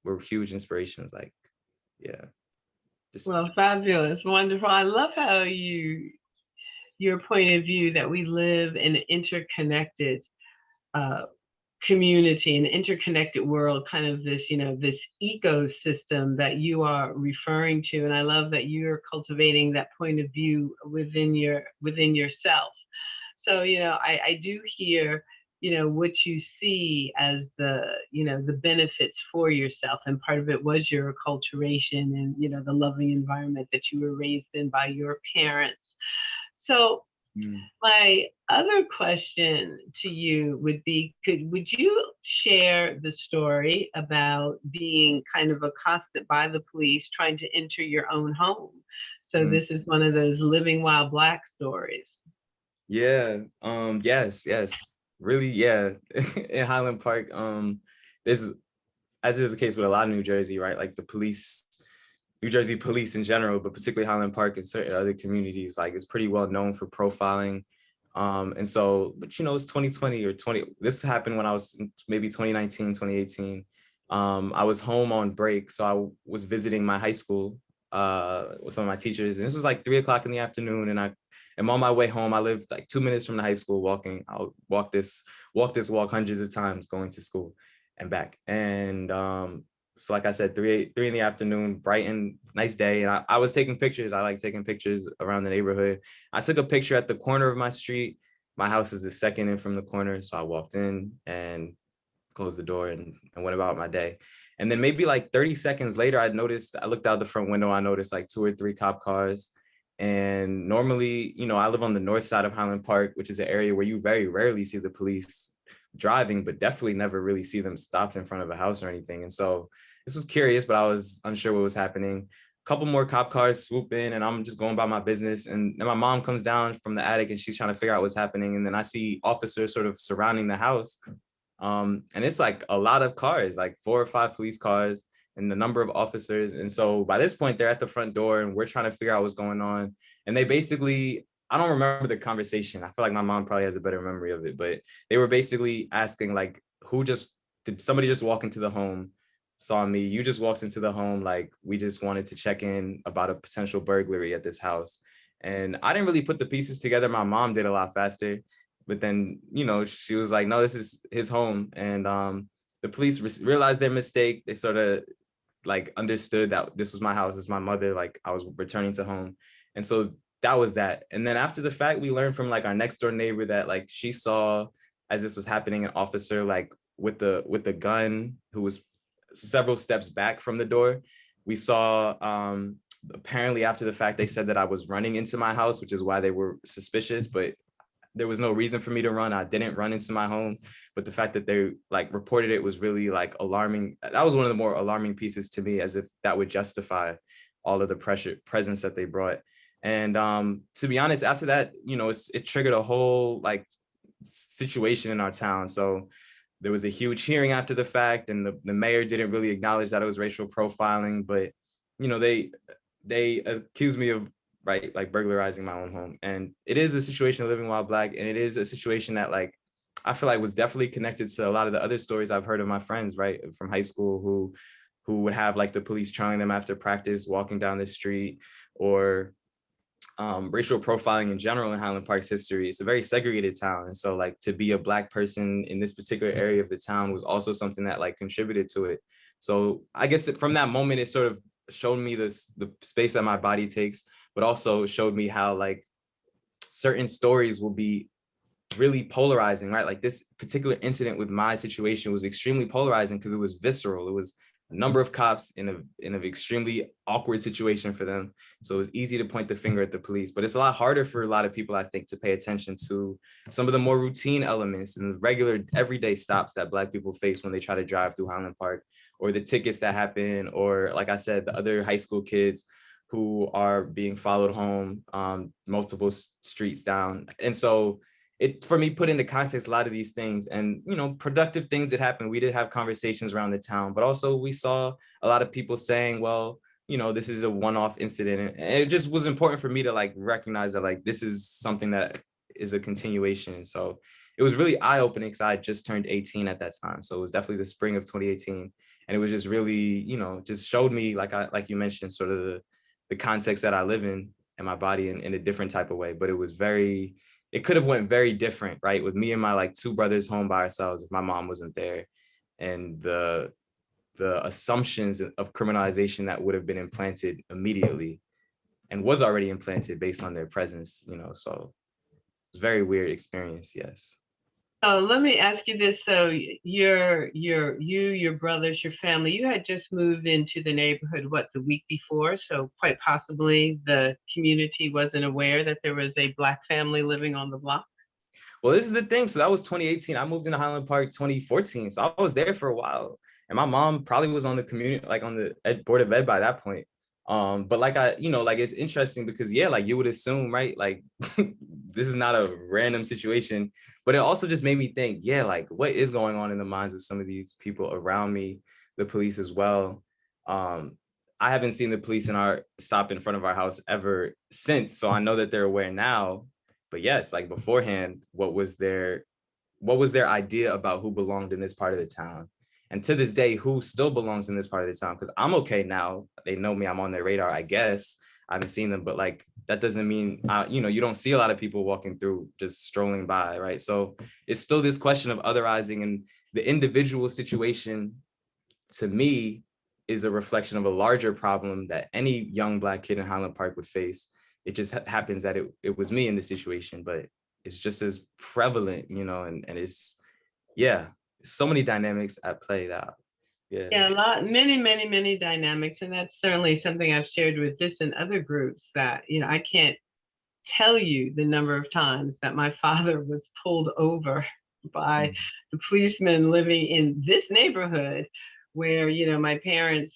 were huge inspirations. Like, yeah.
Well, fabulous, wonderful. I love how your point of view that we live in an interconnected community, an interconnected world, kind of this, this ecosystem that you are referring to. And I love that you're cultivating that point of view within yourself. So, I do hear, what you see as the benefits for yourself. And part of it was your acculturation and, the loving environment that you were raised in by your parents. So my other question to you would be, would you share the story about being kind of accosted by the police trying to enter your own home? So this is one of those living while Black stories.
Yeah. Yes. Really, yeah. In Highland Park, there's, as is the case with a lot of New Jersey, right? Like New Jersey police in general, but particularly Highland Park and certain other communities, like it's pretty well known for profiling. And so, but it's 2020 or this happened when I was maybe 2019, 2018. I was home on break. So I was visiting my high school with some of my teachers, and this was like 3 o'clock in the afternoon. And I'm on my way home. I lived like 2 minutes from the high school walking. I'll walk this walk hundreds of times going to school and back. And so like I said, 3 in the afternoon, bright and nice day. And I was taking pictures. I like taking pictures around the neighborhood. I took a picture at the corner of my street. My house is the second in from the corner. So I walked in and closed the door and went about my day. And then maybe like 30 seconds later, I looked out the front window. I noticed like 2 or 3 cop cars. And normally, I live on the north side of Highland Park, which is an area where you very rarely see the police driving, but definitely never really see them stopped in front of a house or anything. And so this was curious, but I was unsure what was happening. A couple more cop cars swoop in, and I'm just going about my business. And then my mom comes down from the attic and she's trying to figure out what's happening. And then I see officers sort of surrounding the house. And it's like a lot of cars, like 4 or 5 police cars, and the number of officers. And so by this point, they're at the front door and we're trying to figure out what's going on. And they basically, I don't remember the conversation. I feel like my mom probably has a better memory of it, but they were basically asking like, did somebody just walk into the home, saw me, you just walked into the home, like we just wanted to check in about a potential burglary at this house. And I didn't really put the pieces together. My mom did a lot faster, but then, she was like, no, this is his home. And the police realized their mistake. They sort of like understood that this was my house, this is my mother, like I was returning to home. And so that was that. And then after the fact, we learned from like our next door neighbor that like she saw, as this was happening, an officer like with the gun who was several steps back from the door. We saw apparently after the fact, they said that I was running into my house, which is why they were suspicious. But there was no reason for me to run. I didn't run into my home, but the fact that they like reported it was really like alarming. That was one of the more alarming pieces to me, as if that would justify all of the presence that they brought. And to be honest, after that, you know, it triggered a whole like situation in our town. So there was a huge hearing after the fact, and the mayor didn't really acknowledge that it was racial profiling, but you know, they accused me of like burglarizing my own home. And it is a situation of living while Black, and it is a situation that like I feel like was definitely connected to a lot of the other stories I've heard of my friends, right, from high school who would have like the police trailing them after practice, walking down the street, or racial profiling in general in Highland Park's history. It's a very segregated town. And so like to be a Black person in this particular area of the town was also something that like contributed to it. So I guess that from that moment, it sort of showed me the space that my body takes, but also showed me how like certain stories will be really polarizing, right? Like this particular incident with my situation was extremely polarizing because it was visceral. It was a number of cops in an extremely awkward situation for them. So it was easy to point the finger at the police, but it's a lot harder for a lot of people, I think, to pay attention to some of the more routine elements and the regular everyday stops that Black people face when they try to drive through Highland Park, or the tickets that happen, or like I said, the other high school kids who are being followed home multiple streets down. And so it, for me, put into context a lot of these things, and you know, productive things that happened. We did have conversations around the town, but also we saw a lot of people saying, well, you know, this is a one-off incident. And it just was important for me to like recognize that like this is something that is a continuation. So it was really eye-opening because I had just turned 18 at that time. So it was definitely the spring of 2018. And it was just really, you know, just showed me, like you mentioned, sort of the context that I live in and my body in a different type of way. But it could have went very different, right? With me and my like two brothers home by ourselves if my mom wasn't there. And the assumptions of criminalization that would have been implanted immediately and was already implanted based on their presence, you know, so it's a very weird experience, yes.
So let me ask you this. So your brothers, your family, you had just moved into the neighborhood, what, the week before? So quite possibly the community wasn't aware that there was a Black family living on the block?
Well, this is the thing. So that was 2018. I moved into Highland Park 2014. So I was there for a while. And my mom probably was on the community, like on the board of ed by that point. But like like it's interesting because yeah, like you would assume, right? Like this is not a random situation, but it also just made me think, yeah, like what is going on in the minds of some of these people around me, the police as well. I haven't seen the police stop in front of our house ever since. So I know that they're aware now, but yes, like beforehand, what was their idea about who belonged in this part of the town? And to this day, who still belongs in this part of the town? Because I'm okay now. They know me. I'm on their radar, I guess. I haven't seen them, but like that doesn't mean you don't see a lot of people walking through, just strolling by, right? So it's still this question of otherizing, and the individual situation, to me, is a reflection of a larger problem that any young Black kid in Highland Park would face. It just happens that it was me in this situation, but it's just as prevalent, and it's, yeah, so many dynamics at play that, yeah.
Yeah, many dynamics. And that's certainly something I've shared with this and other groups that, I can't tell you the number of times that my father was pulled over by the policemen living in this neighborhood where, my parents,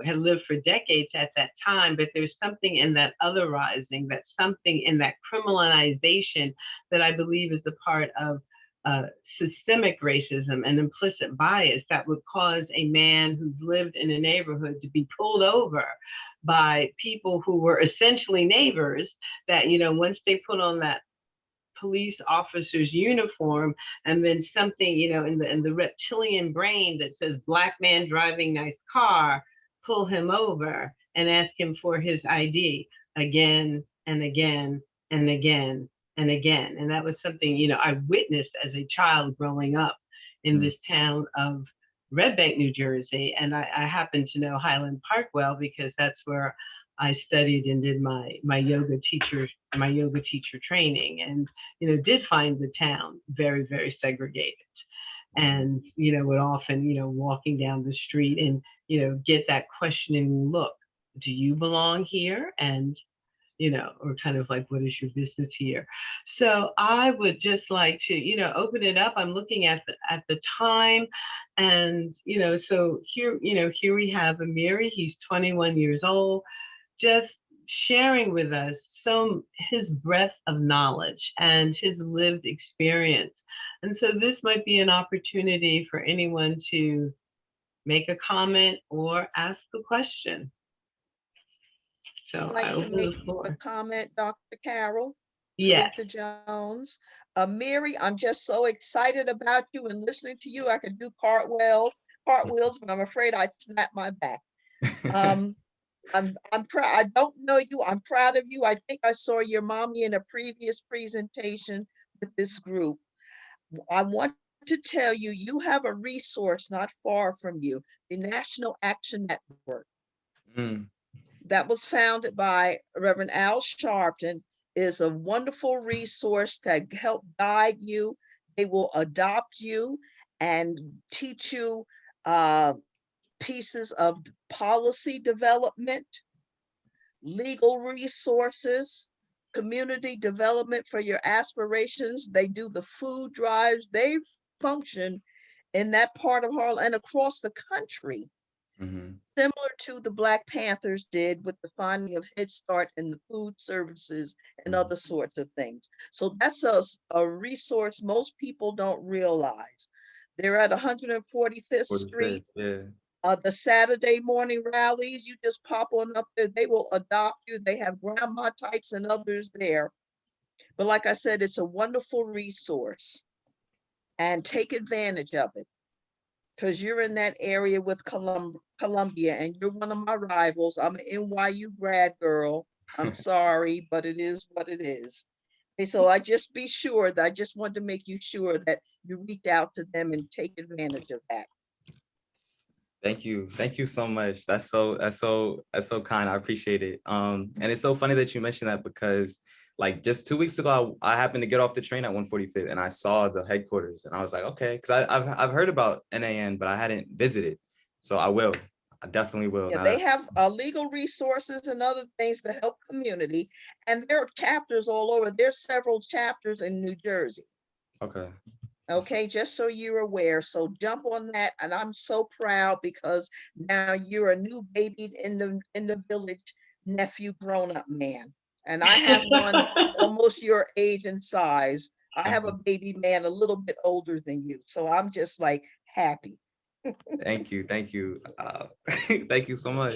had lived for decades at that time, but there's something in that otherizing, that's something in that criminalization that I believe is a part of systemic racism and implicit bias that would cause a man who's lived in a neighborhood to be pulled over by people who were essentially neighbors that, once they put on that police officer's uniform and then something, in the reptilian brain that says Black man driving nice car, pull him over and ask him for his ID again and again and again and again. And that was something, I witnessed as a child growing up in this town of Red Bank, New Jersey. And I happen to know Highland Park well because that's where I studied and did my yoga teacher training, and did find the town very, very segregated, and would often walking down the street and get that questioning look, do you belong here? And or kind of like, what is your business here? So I would just like to, open it up. I'm looking at the time, and so here we have Amiri. He's 21 years old, just sharing with us his breadth of knowledge and his lived experience. And so this might be an opportunity for anyone to make a comment or ask a question. So
I'd
I
like to
open
make
the
a
floor.
comment, Dr. Carol,
Yes.
Teresa Jones. Mary, I'm just so excited about you and listening to you. I could do cartwheels, but I'm afraid I'd snap my back. I'm proud. I don't know you. I'm proud of you. I think I saw your mommy in a previous presentation with this group. I want to tell you, you have a resource not far from you, the National Action Network. That was founded by Reverend Al Sharpton, is a wonderful resource that help guide you. They will adopt you and teach you pieces of policy development, legal resources, community development for your aspirations. They do the food drives. They function in that part of Harlem and across the country, similar to the Black Panthers did with the finding of Head Start and the food services and other sorts of things. So that's a resource most people don't realize. They're at 145th Street.
Yeah.
The Saturday morning rallies, you just pop on up there, they will adopt you. They have grandma types and others there. But like I said, it's a wonderful resource, and take advantage of it, because you're in that area with Columbia, and you're one of my rivals. I'm an NYU grad girl. I'm sorry, but it is what it is. And so I just wanted to make you sure that you reach out to them and take advantage of that.
Thank you so much. That's so kind. I appreciate it. And it's so funny that you mentioned that, because like just 2 weeks ago, I happened to get off the train at 145th and I saw the headquarters, and I was like, okay, because I've heard about NAN, but I hadn't visited. So I definitely will.
Yeah, they have legal resources and other things to help community, and there are chapters all over. There's several chapters in New Jersey.
Okay.
Okay, just so you're aware. So jump on that, and I'm so proud because now you're a new baby in the village, nephew, grown-up man. And I have one almost your age and size. I have a baby man a little bit older than you. So I'm just like happy.
Thank you. Thank you so much.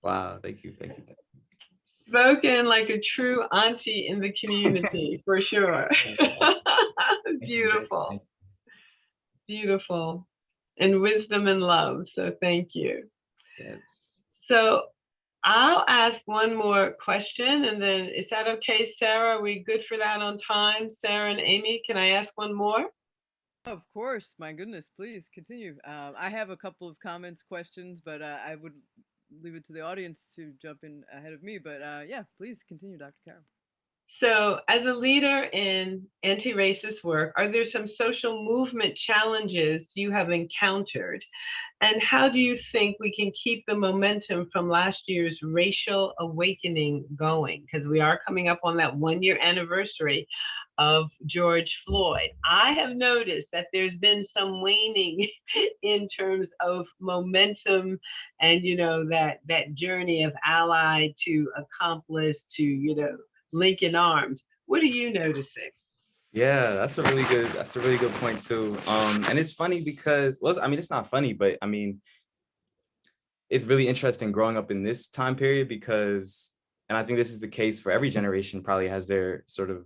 Wow. Thank you.
Spoken like a true auntie in the community, for sure. Beautiful. Beautiful. And wisdom and love. So thank you.
Yes.
So I'll ask one more question, and then is that okay, Sarah? Are we good for that on time? Sarah and Amy, can I ask one more?
Of course, my goodness, please continue. I have a couple of comments, questions, but I would leave it to the audience to jump in ahead of me. But yeah, please continue, Dr. Carol.
So as a leader in anti-racist work, are there some social movement challenges you have encountered? And how do you think we can keep the momentum from last year's racial awakening going? Because we are coming up on that 1-year anniversary of George Floyd. I have noticed that there's been some waning in terms of momentum and, that journey of ally to accomplice to, link in arms. What are you noticing?
Yeah, that's a really good point too. And it's funny because, well, I mean, it's not funny, but I mean, it's really interesting growing up in this time period because, and I think this is the case for every generation, probably has their sort of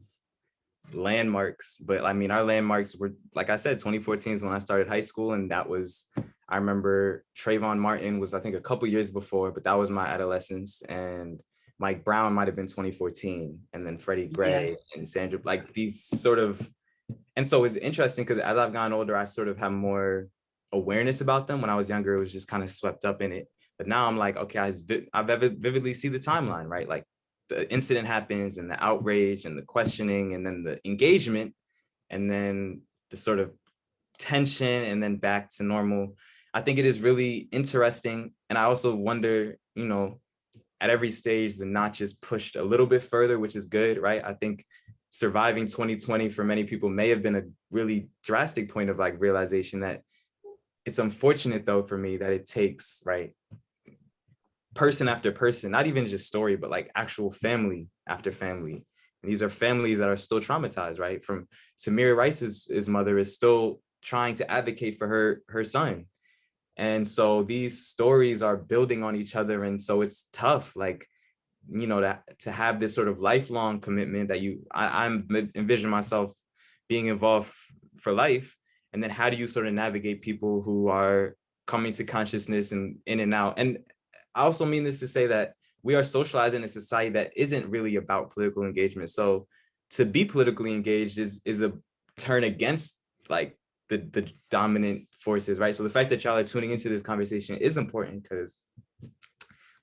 landmarks. But I mean, our landmarks were, like I said, 2014 is when I started high school, and that was, I remember Trayvon Martin was, I think, a couple years before, but that was my adolescence, and Mike Brown might have been 2014, and then Freddie Gray and Sandra, like these sort of, and so it's interesting because as I've gotten older, I sort of have more awareness about them. When I was younger, it was just kind of swept up in it. But now I'm like, okay, I vividly see the timeline, right? Like the incident happens and the outrage and the questioning and then the engagement and then the sort of tension and then back to normal. I think it is really interesting. And I also wonder, at every stage, the notch is pushed a little bit further, which is good, right? I think surviving 2020 for many people may have been a really drastic point of like realization that it's unfortunate though for me that it takes, right, person after person, not even just story, but like actual family after family. And these are families that are still traumatized, right? From Tamir Rice's his mother is still trying to advocate for her son. And so these stories are building on each other. And so it's tough, like, you know, to have this sort of lifelong commitment that I'm envision myself being involved for life. And then how do you sort of navigate people who are coming to consciousness and in and out? And I also mean this to say that we are socialized in a society that isn't really about political engagement. So to be politically engaged is a turn against like the dominant forces, right? So the fact that y'all are tuning into this conversation is important because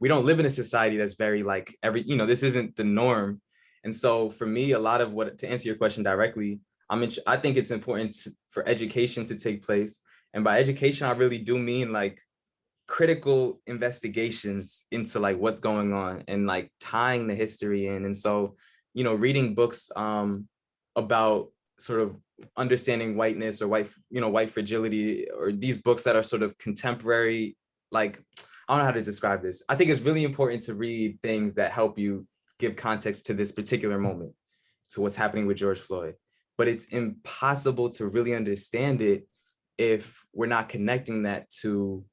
we don't live in a society that's very like this isn't the norm. And so for me, a lot of to answer your question directly, I think it's important for education to take place. And by education, I really do mean like critical investigations into like what's going on and like tying the history in. And so, reading books about sort of understanding whiteness or white fragility, or these books that are sort of contemporary, like, I don't know how to describe this. I think it's really important to read things that help you give context to this particular moment, to what's happening with George Floyd. But it's impossible to really understand it if we're not connecting that to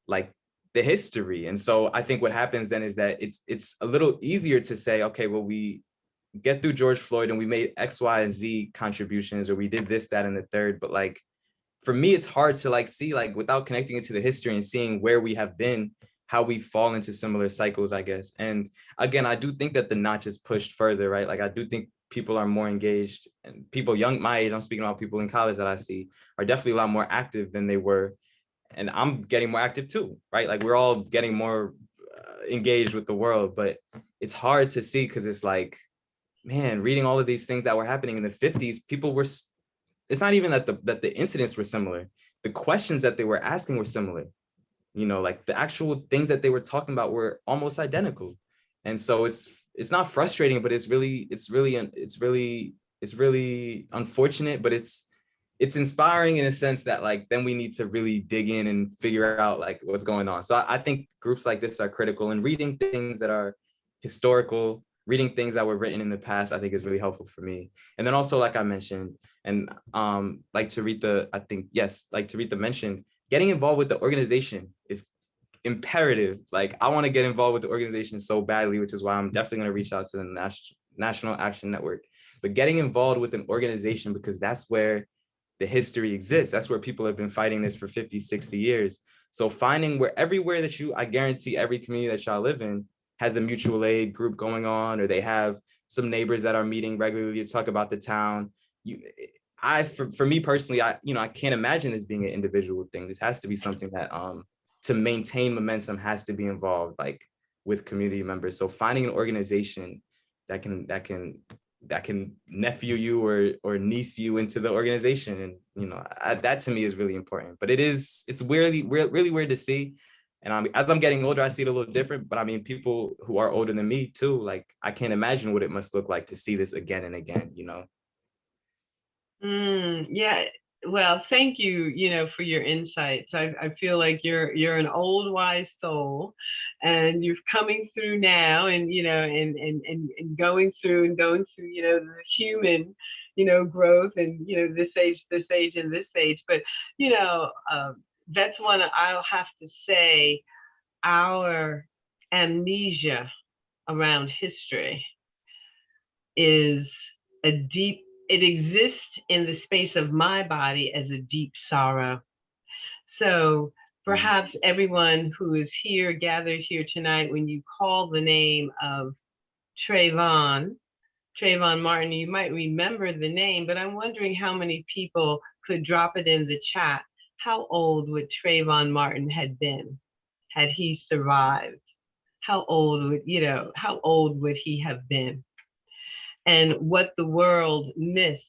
like the history. And so I think what happens then is that it's a little easier to say, okay, well, we get through George Floyd and we made X, Y, and Z contributions, or we did this, that, and the third. But like, for me, it's hard to like see, like, without connecting it to the history and seeing where we have been, how we fall into similar cycles, I guess. And again, I do think that the notch is pushed further, right? Like, I do think people are more engaged, and people young, my age, I'm speaking about people in college that I see, are definitely a lot more active than they were. And I'm getting more active too, right? Like, we're all getting more engaged with the world, but it's hard to see because it's like, man, reading all of these things that were happening in the 50s, people were, it's not even that the incidents were similar. The questions that they were asking were similar. Like the actual things that they were talking about were almost identical. And so it's not frustrating, but it's really unfortunate, but it's inspiring in a sense that like, then we need to really dig in and figure out like what's going on. So I think groups like this are critical, and reading things that are historical, reading things that were written in the past, I think is really helpful for me. And then also, like I mentioned, and like Taretha mentioned, getting involved with the organization is imperative. Like, I want to get involved with the organization so badly, which is why I'm definitely going to reach out to the National Action Network. But getting involved with an organization, because that's where the history exists. That's where people have been fighting this for 50, 60 years. So finding everywhere that I guarantee every community that y'all live in has a mutual aid group going on, or they have some neighbors that are meeting regularly to talk about the town. For me personally, I can't imagine this being an individual thing. This has to be something that to maintain momentum has to be involved, like, with community members. So finding an organization that can nephew you or niece you into the organization, and that to me is really important. But it's really weird to see. And as I'm getting older, I see it a little different. But I mean, people who are older than me too, like, I can't imagine what it must look like to see this again and again.
Yeah. Well, thank you, for your insights. I feel like you're an old wise soul, and you're coming through now, and and going through, the human, growth, and this age, and this age. But that's one I'll have to say, our amnesia around history is it exists in the space of my body as a deep sorrow. So perhaps everyone who is here, gathered here tonight, when you call the name of Trayvon Martin, you might remember the name, but I'm wondering how many people could drop it in the chat. How old would Trayvon Martin had been had he survived? How old would he have been? And what the world missed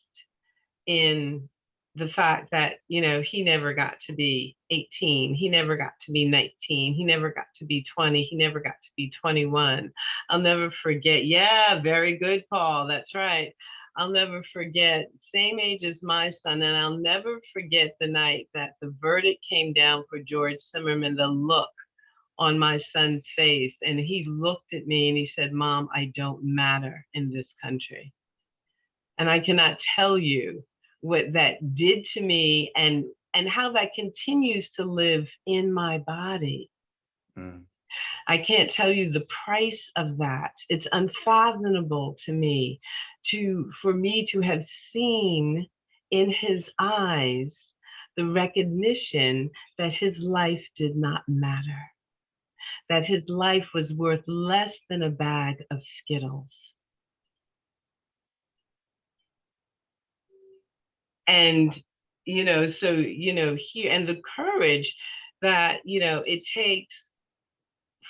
in the fact that, he never got to be 18, he never got to be 19, he never got to be 20, he never got to be 21. I'll never forget. Yeah, very good, Paul. That's right. I'll never forget, same age as my son, and I'll never forget the night that the verdict came down for George Zimmerman, the look on my son's face. And he looked at me and he said, "Mom, I don't matter in this country." And I cannot tell you what that did to me and how that continues to live in my body.
Mm.
I can't tell you the price of that. It's unfathomable to me for me to have seen in his eyes the recognition that his life did not matter, that his life was worth less than a bag of Skittles. And, here, and the courage that, it takes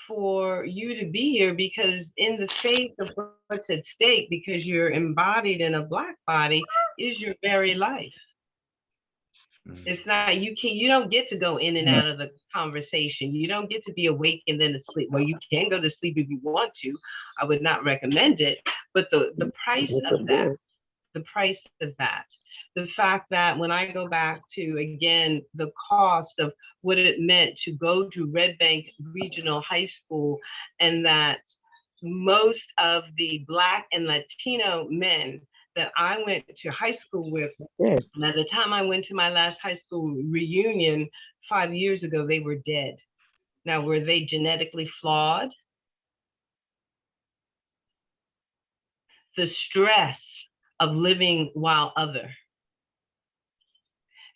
for you to be here, because in the face of what's at stake, because you're embodied in a Black body, is your very life. It's not, you don't get to go in and out of the conversation. You don't get to be awake and then asleep. Well, you can go to sleep if you want to. I would not recommend it. But the price of that, the fact that when I go back to, again, the cost of what it meant to go to Red Bank Regional High School, and that most of the Black and Latino men that I went to high school with,
Yes.
and at the time I went to my last high school reunion 5 years ago, they were dead. Now, were they genetically flawed? The stress of living while other.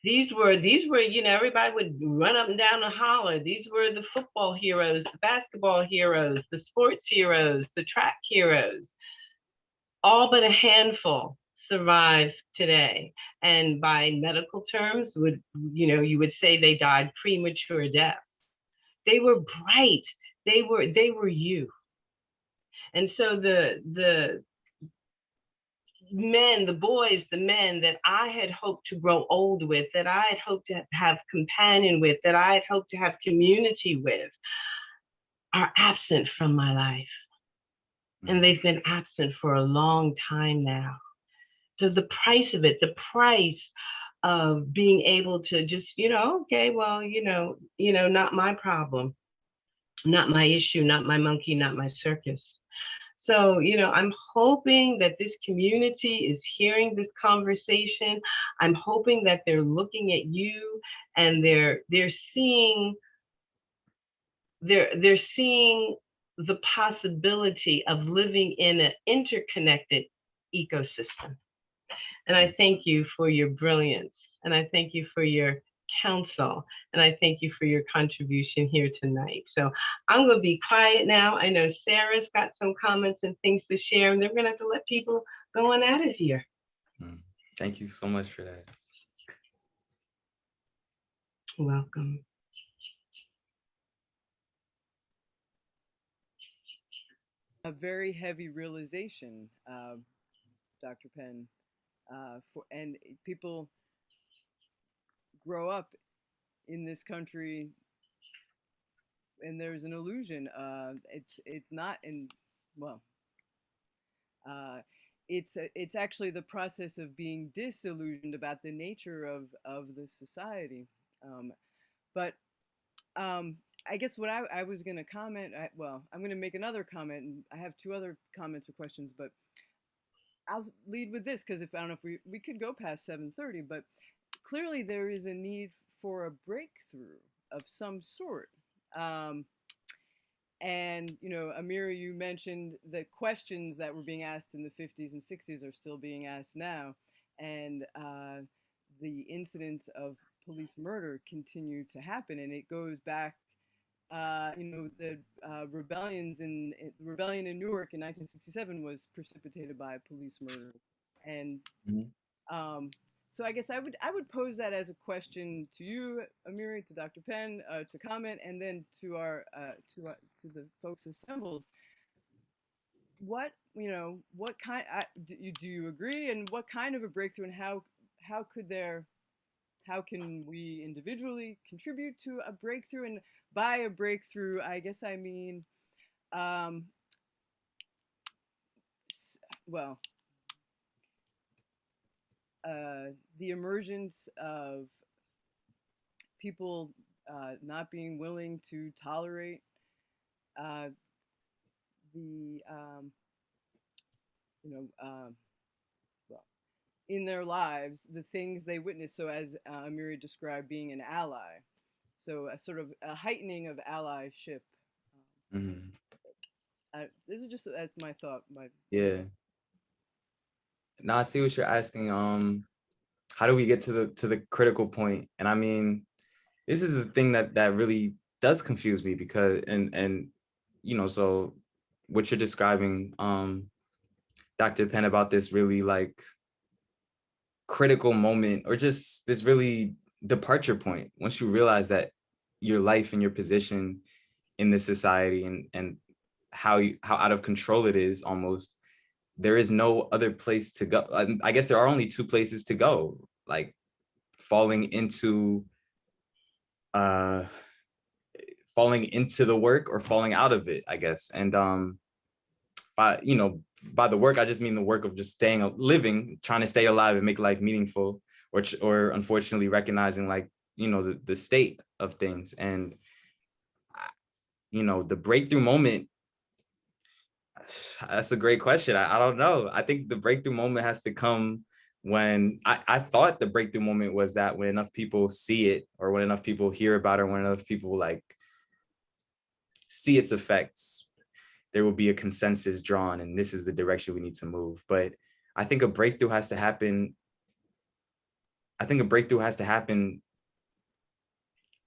These were, everybody would run up and down and holler. These were the football heroes, the basketball heroes, the sports heroes, the track heroes. All but a handful survive today. And by medical terms, you would say they died premature deaths. They were bright. They were you. And so the men, the boys, the men that I had hoped to grow old with, that I had hoped to have companion with, that I had hoped to have community with, are absent from my life. And they've been absent for a long time now. So the price of it, the price of being able to just, okay, well, not my problem, not my issue, not my monkey, not my circus. So, I'm hoping that this community is hearing this conversation. I'm hoping that they're looking at you and they're seeing the possibility of living in an interconnected ecosystem. And I thank you for your brilliance, and I thank you for your counsel, and I thank you for your contribution here tonight. So I'm going to be quiet now. I know Sarah's got some comments and things to share, and they're going to have to let people go on out of here.
Thank you so much for that.
Welcome.
A very heavy realization, Dr. Penn, and people grow up in this country and there's an illusion. It's not in, well, it's actually the process of being disillusioned about the nature of the society. But I guess what I was going to comment, I'm going to make another comment, and I have two other comments or questions, but I'll lead with this, because I don't know if we could go past 7:30, but clearly there is a need for a breakthrough of some sort. And, Amira, you mentioned the questions that were being asked in the 50s and 60s are still being asked now. And the incidents of police murder continue to happen. And it goes back, the rebellion in Newark in 1967 was precipitated by police murder. And so I guess I would pose that as a question to you, Amiri, to Dr. Penn, to comment, and then to to the folks assembled. What kind? Do you agree? And what kind of a breakthrough? And how could there how can we individually contribute to a breakthrough? And by a breakthrough, I guess I mean, um, well, the emergence of people not being willing to tolerate uh, the, you know, well, in their lives, the things they witness. So as Amiri described, being an ally. So a sort of a heightening of allyship.
Mhm.
This is just that's my thought.
Yeah. Now I see what you're asking. How do we get to the critical point? And I mean, this is the thing that really does confuse me because and you know, so what you're describing, Dr. Penn, about this really like critical moment or just this really departure point once you realize that your life and your position in this society and how out of control it is almost, there is no other place to go. I guess there are only two places to go, like falling into uh falling into the work or falling out of it, I guess. And by by the work I just mean the work of just living, trying to stay alive and make life meaningful, or unfortunately recognizing like the state of things. And the breakthrough moment, that's a great question. I don't know. I think the breakthrough moment has to come when I thought the breakthrough moment was that when enough people see it, or when enough people hear about it, or when enough people like see its effects, there will be a consensus drawn and this is the direction we need to move. But I think a breakthrough has to happen. I think a breakthrough has to happen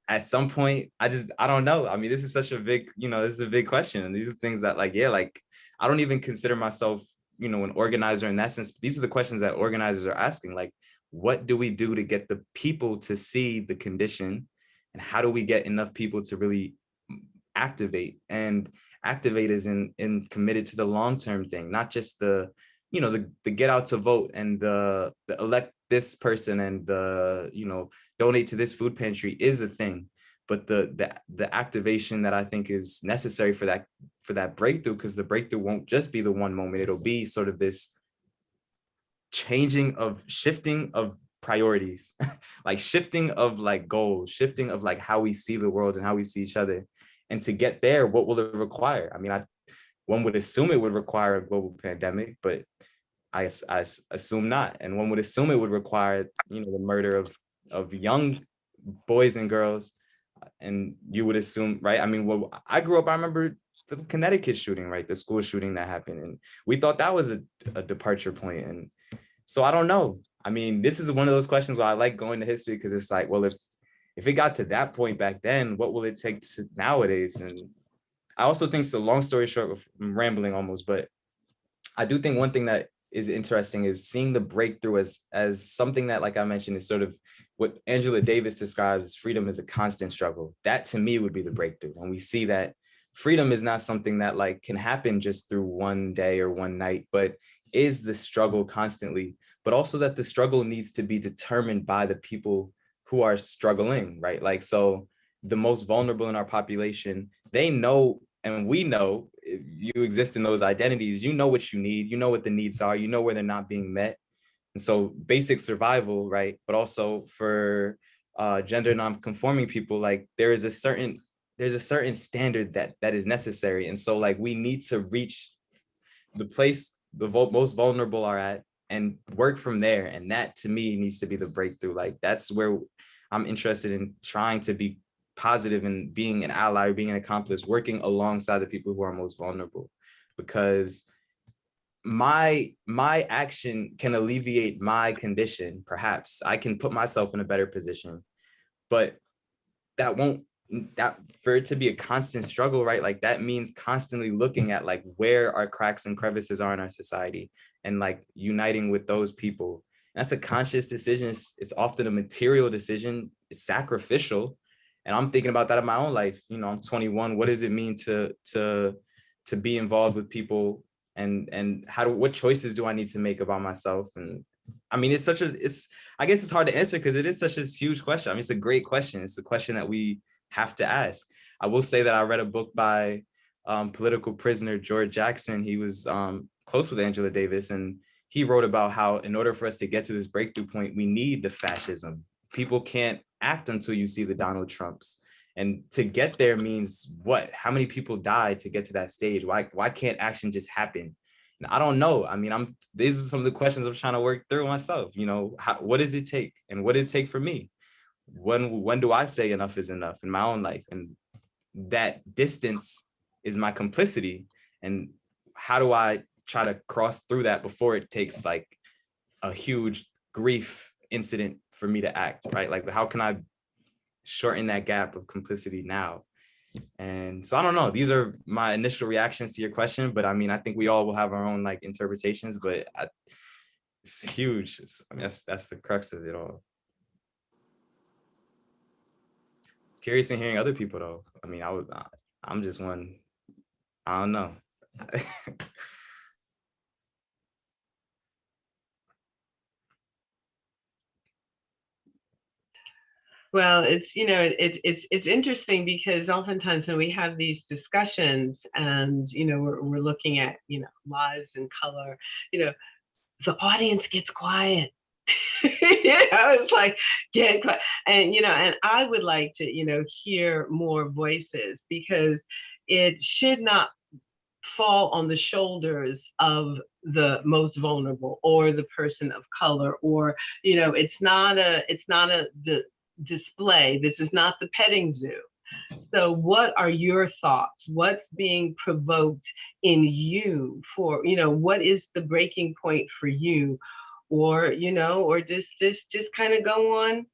at some point. I don't know. I mean, this is such a big, this is a big question. And these are things that like, yeah, like I don't even consider myself, an organizer in that sense. These are the questions that organizers are asking. Like, what do we do to get the people to see the condition? And how do we get enough people to really activate? And activate is in committed to the long-term thing, not just the get out to vote and the elect this person and the donate to this food pantry is the thing, but the activation that I think is necessary for that breakthrough, because the breakthrough won't just be the one moment. It'll be sort of this shifting of priorities, like shifting of like goals, shifting of like how we see the world and how we see each other. And to get there, what will it require? I mean, one would assume it would require a global pandemic, but I assume not. And one would assume it would require, the murder of young boys and girls. And you would assume, right? I mean, well, I grew up, I remember the Connecticut shooting, right? The school shooting that happened. And we thought that was a departure point. And so I don't know. I mean, this is one of those questions where I like going to history, because it's like, well, if it got to that point back then, what will it take to nowadays? And I also think, so long story short, I'm rambling almost, but I do think one thing that is interesting is seeing the breakthrough as something that, like I mentioned, is sort of what Angela Davis describes as freedom is a constant struggle. That to me would be the breakthrough. And we see that freedom is not something that like can happen just through one day or one night, but is the struggle constantly, but also that the struggle needs to be determined by the people who are struggling, right? Like, so the most vulnerable in our population, they know, and we know, if you exist in those identities, you know what you need, you know what the needs are, you know where they're not being met. And so basic survival, right? But also for gender non-conforming people, like there's a certain standard that is necessary. And so like we need to reach the place the most vulnerable are at and work from there. And that to me needs to be the breakthrough. Like that's where I'm interested in trying to be positive and being an ally, being an accomplice, working alongside the people who are most vulnerable, because my action can alleviate my condition. Perhaps I can put myself in a better position, but that for it to be a constant struggle, right? Like that means constantly looking at like where our cracks and crevices are in our society and like uniting with those people. That's a conscious decision. It's often a material decision. It's sacrificial. And I'm thinking about that in my own life. I'm 21. What does it mean to be involved with people, and what choices do I need to make about myself? And I mean, I guess it's hard to answer because it is such a huge question. I mean, it's a great question. It's a question that we have to ask. I will say that I read a book by political prisoner George Jackson. He was close with Angela Davis, and he wrote about how in order for us to get to this breakthrough point, we need the fascism. People can't act until you see the Donald Trumps. And to get there means what? How many people died to get to that stage? Why can't action just happen? And I don't know. I mean, these are some of the questions I'm trying to work through myself. You know, what does it take? And what does it take for me? When do I say enough is enough in my own life? And that distance is my complicity. And how do I try to cross through that before it takes like a huge grief incident for me to act, right? Like, how can I shorten that gap of complicity now? And so I don't know, these are my initial reactions to your question, but I mean, I think we all will have our own like interpretations, but it's huge. I mean, that's the crux of it all. Curious in hearing other people though. I mean, I'm just one, I don't know.
Well, it's interesting because oftentimes when we have these discussions and, we're looking at, lives in color, the audience gets quiet. It's like, get quiet. And, and I would like to, hear more voices because it should not fall on the shoulders of the most vulnerable or the person of color, or, it's not a display. This is not the petting zoo. So what are your thoughts? What's being provoked in you for, what is the breaking point for you? Or, or does this just kind of go on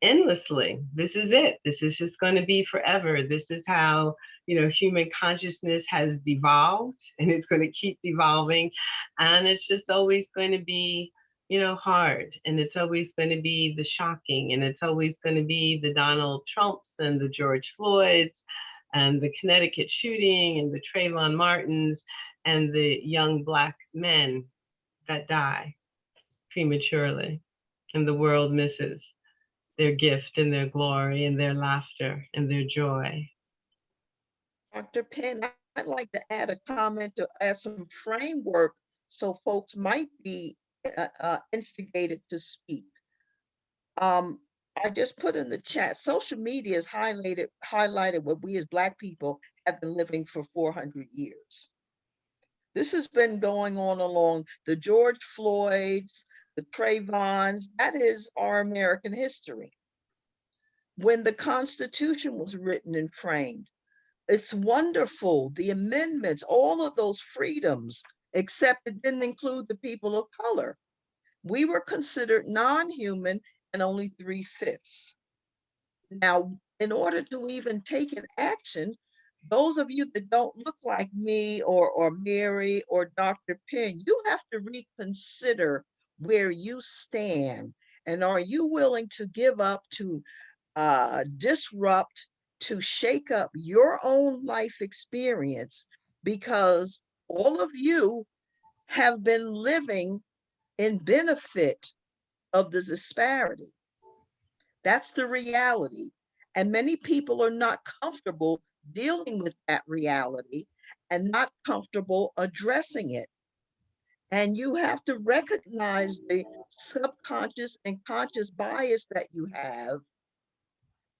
endlessly? This is it. This is just going to be forever. This is how, human consciousness has devolved, and it's going to keep devolving. And it's just always going to be, hard. And it's always going to be the shocking. And it's always going to be the Donald Trumps and the George Floyds and the Connecticut shooting and the Trayvon Martins and the young Black men that die prematurely. And the world misses their gift and their glory and their laughter and their joy.
Dr. Penn, I'd like to add a comment to add some framework so folks might be instigated to speak. I just put in the chat, social media has highlighted what we as Black people have been living for 400 years. This has been going on along the George Floyds, the Trayvons. That is our American history. When the Constitution was written and framed, it's wonderful, the amendments, all of those freedoms, except it didn't include the people of color. We were considered non-human and only 3/5. Now, in order to even take an action, those of you that don't look like me or Mary or Dr. Penn, you have to reconsider where you stand. And are you willing to give up, to disrupt, to shake up your own life experience, because all of you have been living in benefit of the disparity. That's the reality. And many people are not comfortable dealing with that reality and not comfortable addressing it. And you have to recognize the subconscious and conscious bias that you have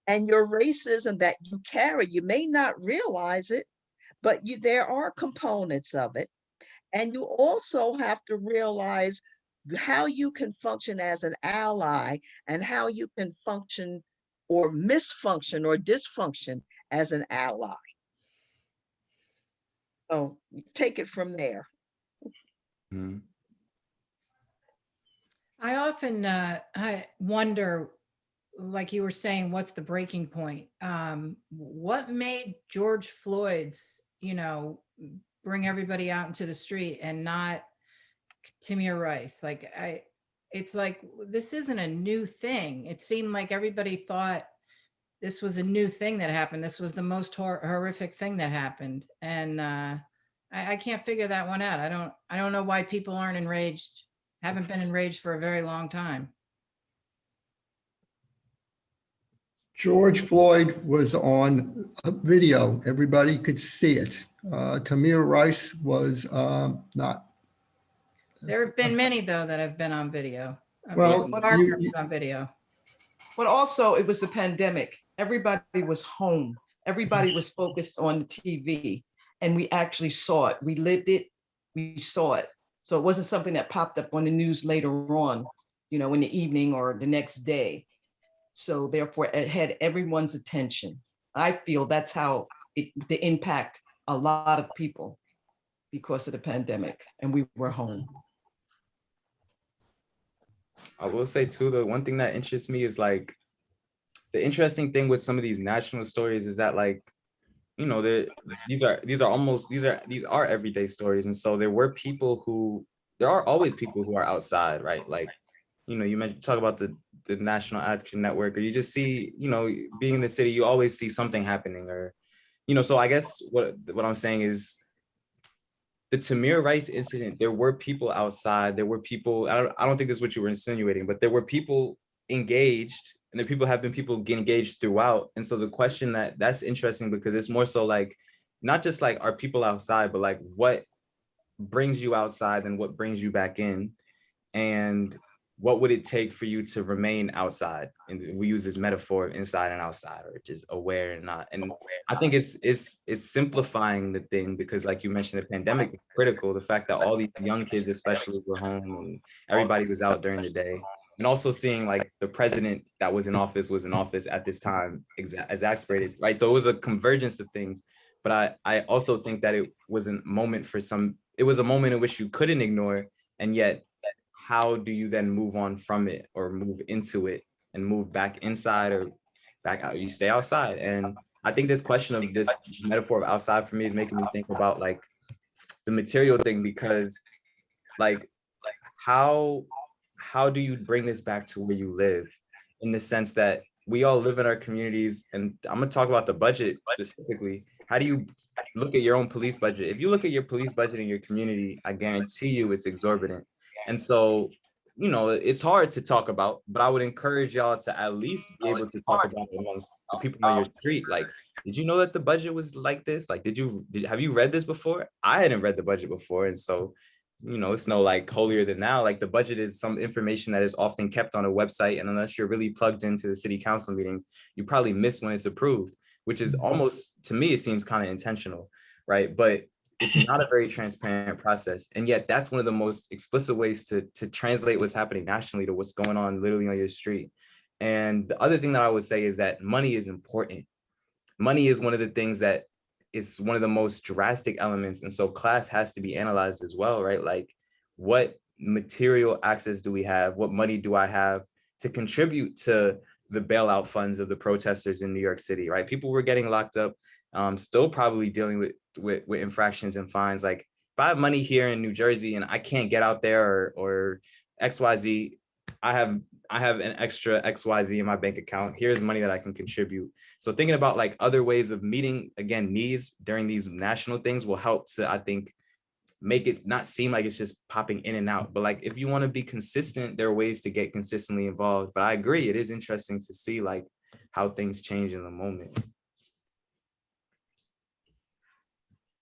and your racism that you carry. You may not realize it, but there are components of it. And you also have to realize how you can function as an ally and how you can function or misfunction or dysfunction as an ally. So take it from there.
Mm-hmm.
I often I wonder, like you were saying, what's the breaking point? What made George Floyd's, bring everybody out into the street and not Tamir Rice? Like, it's like, this isn't a new thing. It seemed like everybody thought this was a new thing that happened. This was the most horrific thing that happened. And I can't figure that one out. I don't know why people aren't enraged Haven't been enraged for a very long time.
George Floyd was on a video. Everybody could see it. Tamir Rice was not.
There have been many, though, that have been on video. I mean,
Well,
Parker
you-
was on video.
But also it was the pandemic. Everybody was home. Everybody was focused on the TV and we actually saw it. We lived it, we saw it. So it wasn't something that popped up on the news later on, you know, in the evening or the next day. So therefore it had everyone's attention. I feel that's how the impact a lot of people because of the pandemic and we were home.
I will say too, the one thing that interests me is like, the interesting thing with some of these national stories is that like, you know, these are everyday stories. And so there are always people who are outside, right? Like, you know, you talk about the National Action Network, or you just see, you know, being in the city, you always see something happening, or, you know, so I guess what I'm saying is, the Tamir Rice incident, there were people outside, there were people, I don't think this is what you were insinuating, but there were people engaged, and people get engaged throughout. And so the question that's interesting, because it's more so like, not just like, are people outside, but like what brings you outside and what brings you back in? And what would it take for you to remain outside? And we use this metaphor of inside and outside, or just aware and not. And I think it's simplifying the thing, because like you mentioned, the pandemic was critical. The fact that all these young kids especially were home and everybody was out during the day. And also seeing like the president that was in office at this time exasperated, right? So it was a convergence of things. But I also think that it was a moment in which you couldn't ignore, and yet how do you then move on from it, or move into it and move back inside or back out? You stay outside. And I think this question of this metaphor of outside for me is making me think about like the material thing, because like how do you bring this back to where you live, in the sense that we all live in our communities? And I'm gonna talk about the budget specifically. How do you look at your own police budget? If you look at your police budget in your community, I guarantee you it's exorbitant. And so, you know, it's hard to talk about, but I would encourage y'all to at least be able to talk about it amongst the people on your street. Like, did you know that the budget was like this? Like, have you read this before? I hadn't read the budget before. And so, you know, it's no like holier than thou. Like, the budget is some information that is often kept on a website. And unless you're really plugged into the city council meetings, you probably miss when it's approved, which is almost, to me, it seems kind of intentional, right? But it's not a very transparent process. And yet that's one of the most explicit ways to translate what's happening nationally to what's going on literally on your street. And the other thing that I would say is that money is important. Money is one of the things that is one of the most drastic elements. And so class has to be analyzed as well, right? Like, what material access do we have? What money do I have to contribute to the bailout funds of the protesters in New York City, right? People were getting locked up, still probably dealing with infractions and fines. Like, if I have money here in New Jersey and I can't get out there, or XYZ, I have an extra XYZ in my bank account. Here's money that I can contribute. So thinking about like other ways of meeting, again, needs during these national things will help to, I think, make it not seem like it's just popping in and out. But like, if you want to be consistent, there are ways to get consistently involved. But I agree, it is interesting to see like how things change in the moment.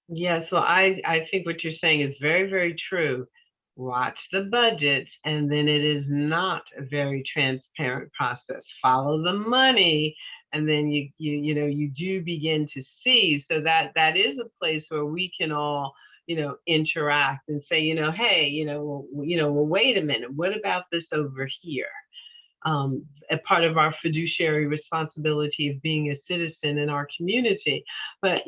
Yeah, so I think what you're saying is very, very true. Watch the budget, and then it is not a very transparent process. Follow the money, and then you do begin to see. So that is a place where we can all, interact and say, hey, well, wait a minute, what about this over here? A part of our fiduciary responsibility of being a citizen in our community. But,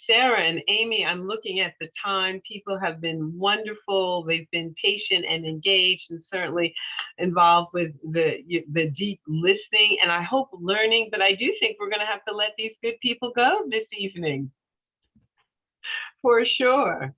Sarah and Amy, I'm looking at the time. People have been wonderful. They've been patient and engaged, and certainly involved with the deep listening, and I hope learning. But I do think we're going to have to let these good people go this evening, for sure.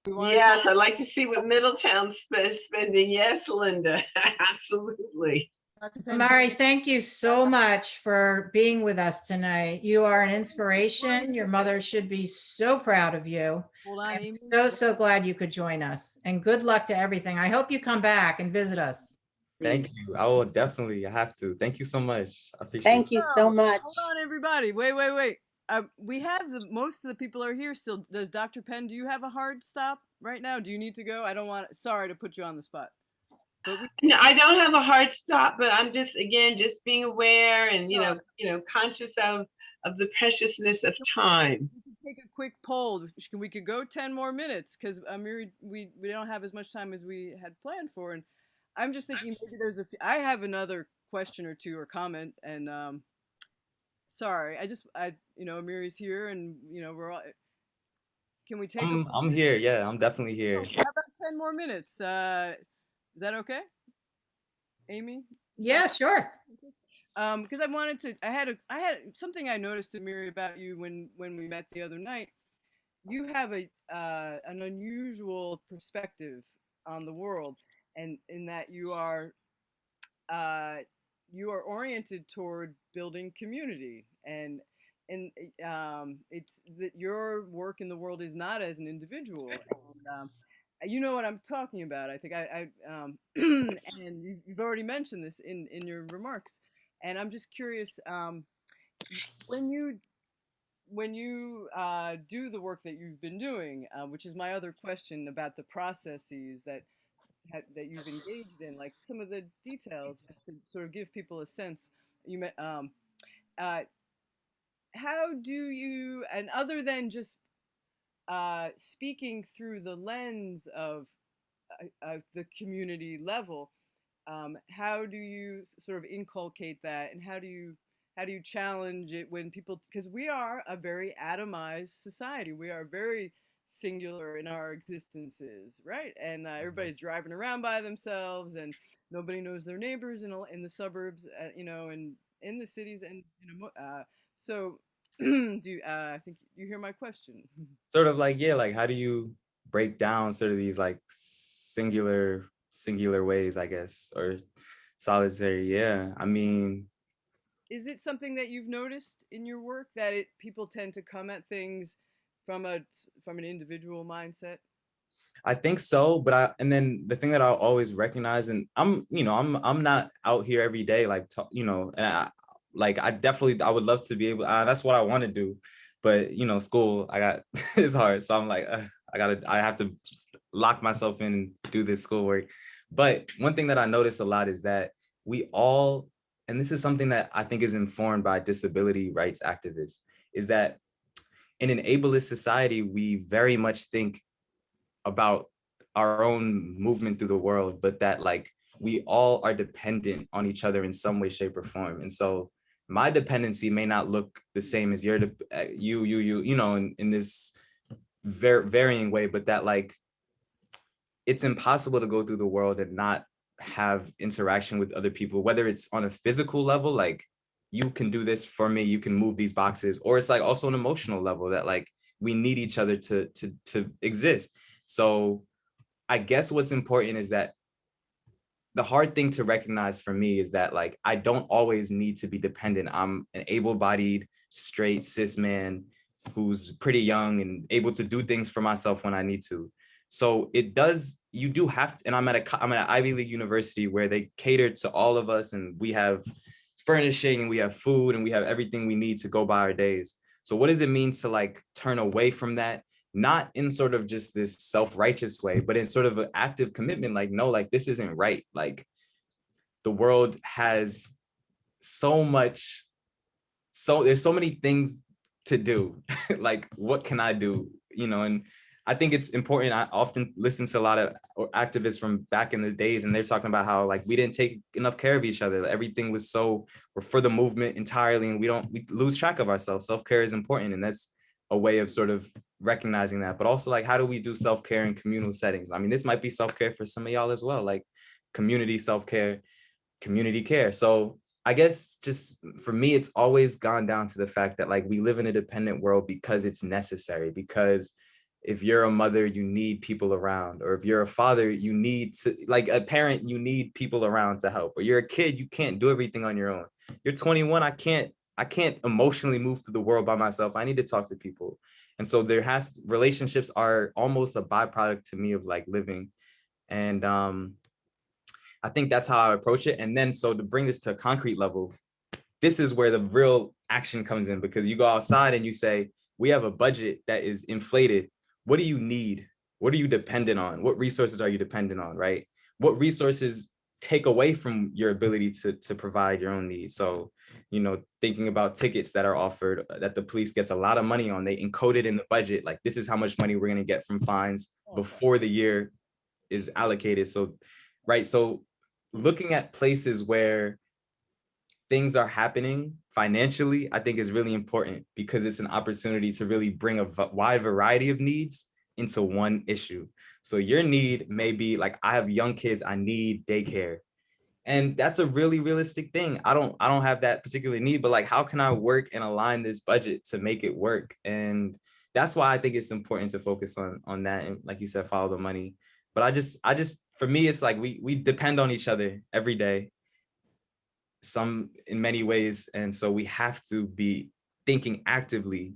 Yes, I'd like to see what Middletown's spending. Yes, Linda, absolutely.
Dr. Penn,
Mari, thank you so much for being with us tonight. You are an inspiration. Your mother should be so proud of you.
hold on,
I'm
Amy.
so glad you could join us, and good luck to everything. I hope you come back and visit us.
Thank you. I will definitely. I have to. Thank you so much. I appreciate
Thank
it.
you so
Oh,
much.
hold on, everybody. Wait. We have most of the people are here still. Does Dr. Penn, do you have a hard stop right now? Do you need to go? I don't want, sorry to put you on the spot. But we
No, I don't have a hard stop, but I'm just, again, just being aware and,
Sure.
conscious of the preciousness of time.
we could take a quick poll. We could go 10 more minutes because we don't have as much time as we had planned for. And I'm just thinking maybe I have another question or two or comment. And sorry, Amiri's here and, we're all, can we take
I'm here. Yeah, I'm definitely here.
how about 10 more minutes? Is that okay? Amy?
Yeah, sure.
Because I had something I noticed, Amiri, about you when we met the other night. You have an unusual perspective on the world, and in that you are oriented toward building community, and it's that your work in the world is not as an individual. And, you know what I'm talking about. I think and you've already mentioned this in your remarks, and I'm just curious, when you do the work that you've been doing, which is my other question about the processes that you've engaged in, like some of the details, just to sort of give people a sense. Uh, how do you, and other than just speaking through the lens of the community level, how do you sort of inculcate that, and how do you challenge it when people, because we are a very atomized society, we are very singular in our existences, right? And everybody's driving around by themselves, and nobody knows their neighbors in the suburbs, and in the cities, and so I think you hear my question.
Sort of like, yeah, like how do you break down sort of these like singular ways, I guess, or solitary? Yeah, I mean,
Is it something that you've noticed in your work that people tend to come at things from an individual mindset?
I think so, but and then the thing that I'll always recognize, and I'm not out here every day, like, and I would love to be able, that's what I want to do. But, school, it's hard. So I'm like, I have to lock myself in and do this schoolwork. But one thing that I notice a lot is that we all, and this is something that I think is informed by disability rights activists, is that in an ableist society, we very much think about our own movement through the world, but that like we all are dependent on each other in some way, shape, or form. And so my dependency may not look the same as your in this varying way, but that like it's impossible to go through the world and not have interaction with other people, whether it's on a physical level, like you can do this for me, you can move these boxes, or it's like also an emotional level that like we need each other to exist. So I guess what's important is that the hard thing to recognize for me is that like I don't always need to be dependent. I'm an able-bodied, straight, cis man who's pretty young and able to do things for myself when I need to. So you do have to, and I'm at an Ivy League university where they cater to all of us, and we have furnishing and we have food and we have everything we need to go by our days. So what does it mean to like turn away from that? Not in sort of just this self-righteous way, but in sort of an active commitment, like, no, like this isn't right. Like the world has there's so many things to do. Like, what can I do? And I think it's important. I often listen to a lot of activists from back in the days, and they're talking about how like we didn't take enough care of each other. Everything was we're for the movement entirely, and we lose track of ourselves. Self-care is important, and that's a way of sort of recognizing that. But also like, how do we do self-care in communal settings? I mean, this might be self-care for some of y'all as well, like community self-care, community care. So I guess just for me, it's always gone down to the fact that like we live in a dependent world because it's necessary, because if you're a mother, you need people around, or if you're a father, you need to, like a parent, you need people around to help, or you're a kid, you can't do everything on your own. You're 21, I can't emotionally move through the world by myself. I need to talk to people. And so relationships are almost a byproduct to me of like living. And I think that's how I approach it. And then, so to bring this to a concrete level, this is where the real action comes in, because you go outside and you say, we have a budget that is inflated. What do you need? What are you dependent on? What resources are you dependent on, right? What resources take away from your ability to provide your own needs? So, you know, thinking about tickets that are offered that the police gets a lot of money on, they encode it in the budget. Like, this is how much money we're gonna get from fines before the year is allocated. So, right, so looking at places where things are happening financially, I think is really important, because it's an opportunity to really bring a wide variety of needs into one issue. So your need may be like, I have young kids, I need daycare. And that's a really realistic thing. I don't have that particular need, but like, how can I work and align this budget to make it work? And that's why I think it's important to focus on that. And like you said, follow the money. But I just, for me, it's like, we depend on each other every day, some in many ways. And so we have to be thinking actively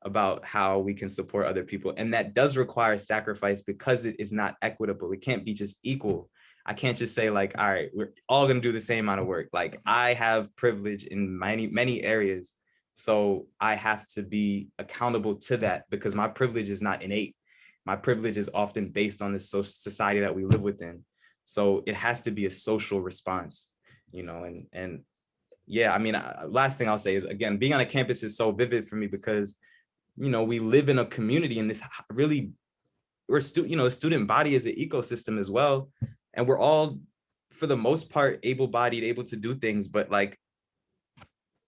about how we can support other people. And that does require sacrifice, because it is not equitable. It can't be just equal. I can't just say like, all right, we're all gonna do the same amount of work. Like, I have privilege in many areas. So I have to be accountable to that, because my privilege is not innate. My privilege is often based on this society that we live within. So it has to be a social response, you know. And yeah, I mean, last thing I'll say is, again, being on a campus is so vivid for me, because, you know, we live in a community, and this really, we're student body is an ecosystem as well. And we're all, for the most part, able-bodied, able to do things, but like,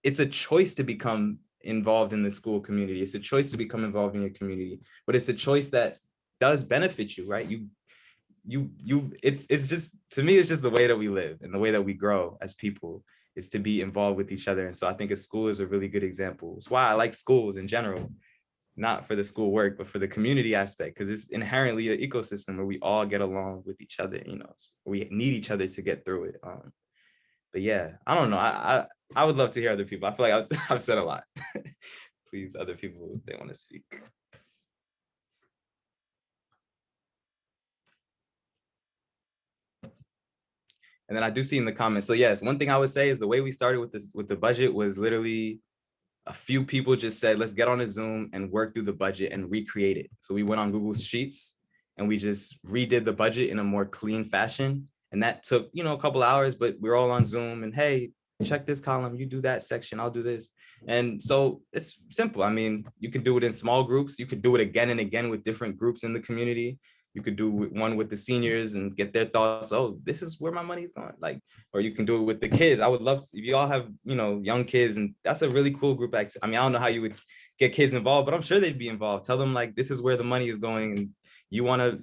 it's a choice to become involved in the school community. It's a choice to become involved in your community, but it's a choice that does benefit you, right? It's just, to me, it's just the way that we live and the way that we grow as people, is to be involved with each other. And so I think a school is a really good example. It's why I like schools in general, not for the school work, but for the community aspect, because it's inherently an ecosystem where we all get along with each other, you know, so we need each other to get through it. But yeah, I don't know. I would love to hear other people. I feel like I've said a lot. Please, other people, if they want to speak. And then I do see in the comments. So yes, one thing I would say is the way we started with the budget was literally a few people just said, let's get on a Zoom and work through the budget and recreate it. So we went on Google Sheets and we just redid the budget in a more clean fashion. And that took, you know, a couple hours, but we're all on Zoom and, hey, check this column, you do that section, I'll do this. And so it's simple. I mean, you could do it in small groups. You could do it again and again with different groups in the community. You could do one with the seniors and get their thoughts. Oh, this is where my money's going. Like, or you can do it with the kids. I would love to, if you all have, you know, young kids, and that's a really cool group activity. I mean, I don't know how you would get kids involved, but I'm sure they'd be involved. Tell them like, this is where the money is going. And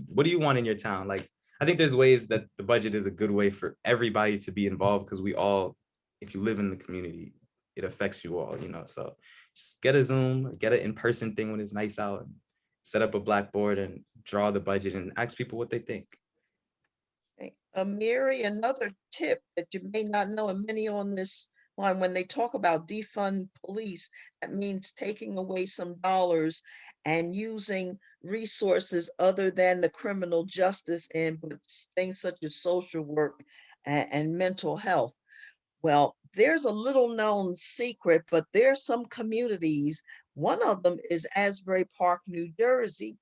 what do you want in your town? Like, I think there's ways that the budget is a good way for everybody to be involved, because we all, if you live in the community, it affects you all, you know. So just get a Zoom or get an in-person thing when it's nice out, and set up a blackboard and draw the budget and ask people what they think.
Mary, another tip that you may not know, and many on this line, when they talk about defund police, that means taking away some dollars and using resources other than the criminal justice and things such as social work and mental health. Well, there's a little known secret, but there's some communities. One of them is Asbury Park, New Jersey.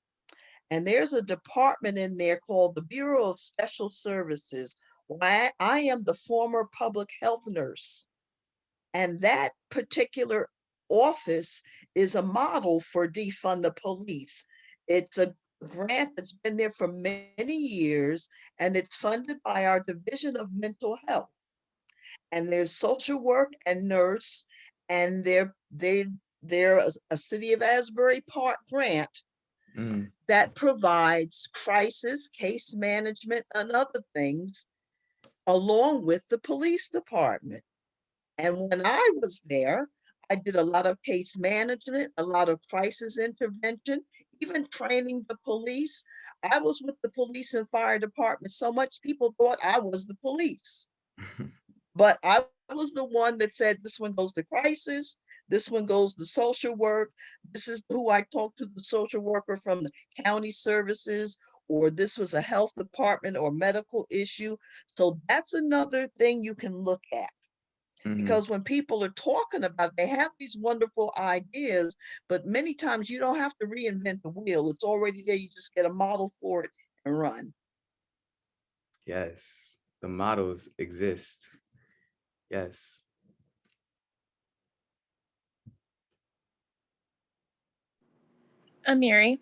And there's a department in there called the Bureau of Special Services. I am the former public health nurse. And that particular office is a model for defund the police. It's a grant that's been there for many years, and it's funded by our Division of Mental Health. And there's social work and nurse, and they're a City of Asbury Park grant that provides crisis, case management, and other things along with the police department. And when I was there, I did a lot of case management, a lot of crisis intervention, even training the police. I was with the police and fire department so much people thought I was the police. But I was the one that said, this one goes to crisis, this one goes to social work. This is who I talked to, the social worker from the county services, or this was a health department or medical issue. So that's another thing you can look at.
Mhm.
Because when people are talking about it, they have these wonderful ideas, but many times you don't have to reinvent the wheel. It's already there. You just get a model for it and run.
Yes, the models exist. Yes.
Amiri.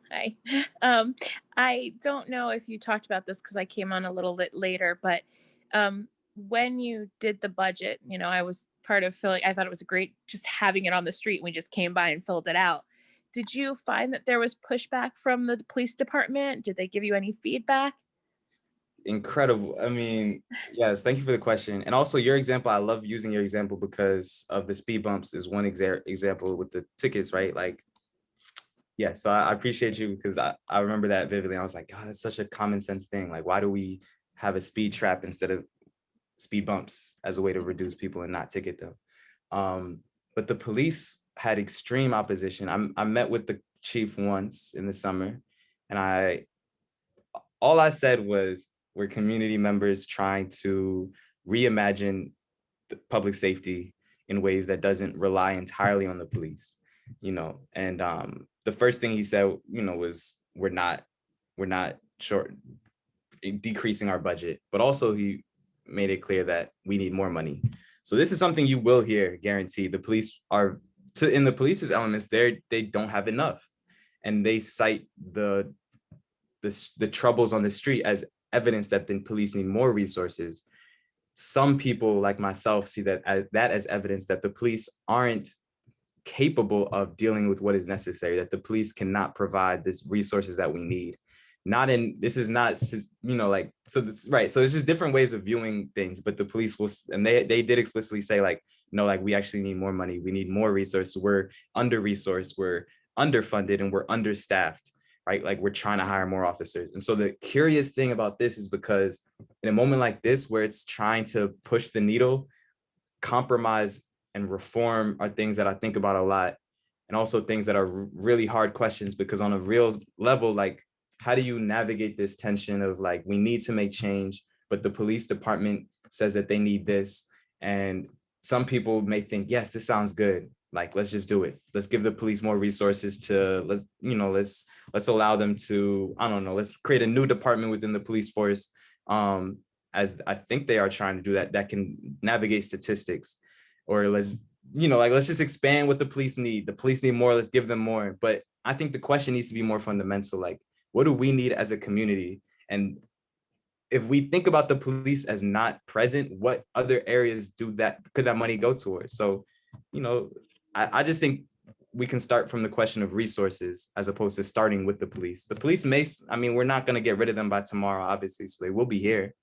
Hi. Um, I don't know if you talked about this because I came on a little bit later, but when you did the budget, you know, I was part of filling, I thought it was great just having it on the street. We just came by and filled it out. Did you find that there was pushback from the police department? Did they give you any feedback?
Incredible. I mean, yes, thank you for the question. And also your example, I love using your example because of the speed bumps is one example with the tickets, right? Like, yeah, so I appreciate you because I remember that vividly. I was like, God, that's such a common sense thing. Like, why do we have a speed trap instead of speed bumps as a way to reduce people and not ticket them? But the police had extreme opposition. I met with the chief once in the summer, and all I said was, we're community members trying to reimagine the public safety in ways that doesn't rely entirely on the police, you know. And the first thing he said, you know, was we're not short decreasing our budget, but also he made it clear that we need more money. So this is something you will hear, guaranteed. The police are in the police's elements, they don't have enough, and they cite the troubles on the street as evidence that the police need more resources. Some people like myself see that as evidence that the police aren't capable of dealing with what is necessary, that the police cannot provide the resources that we need. This is not, you know, like, so this, right. So it's just different ways of viewing things, but the police will, and they did explicitly say like, no, like we actually need more money. We need more resources. We're under-resourced, we're underfunded, and we're understaffed, right? Like we're trying to hire more officers. And so the curious thing about this is because in a moment like this, where it's trying to push the needle, compromise and reform are things that I think about a lot. And also things that are really hard questions, because on a real level, like, how do you navigate this tension of like, we need to make change, but the police department says that they need this. And some people may think, yes, this sounds good. Like, let's just do it. Let's give the police more resources to, let's allow them to, I don't know, let's create a new department within the police force. As I think they are trying to do that can navigate statistics, or let's just expand what the police need. The police need more, let's give them more. But I think the question needs to be more fundamental. Like, what do we need as a community? And if we think about the police as not present, what other areas could that money go towards? So, you know, I just think we can start from the question of resources as opposed to starting with the police. The police we're not going to get rid of them by tomorrow, obviously, so they will be here.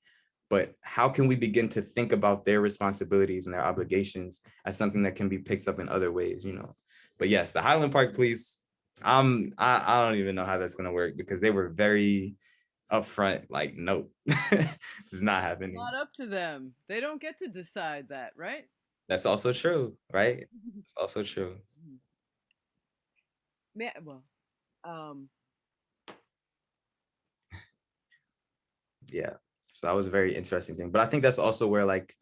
But how can we begin to think about their responsibilities and their obligations as something that can be picked up in other ways, you know? But yes, the Highland Park Police, I don't even know how that's going to work, because they were very upfront, like, nope, this is not happening.
Not up to them. They don't get to decide that, right?
That's also true, right? It's also true. Yeah. So that was a very interesting thing. But I think that's also where, like,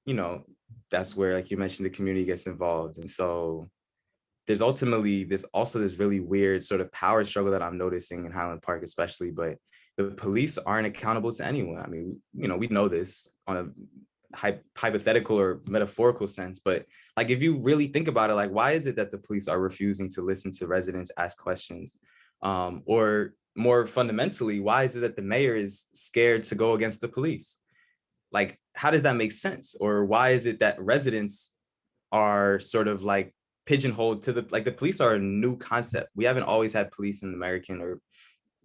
you know, that's where, like you mentioned, the community gets involved. And so there's ultimately this really weird sort of power struggle that I'm noticing in Highland Park, especially, but the police aren't accountable to anyone. I mean, you know, we know this on a hypothetical or metaphorical sense, but like, if you really think about it, like, why is it that the police are refusing to listen to residents ask questions? Or more fundamentally, why is it that the mayor is scared to go against the police? Like, how does that make sense? Or why is it that residents are sort of like pigeonholed to the police are a new concept. We haven't always had police in American or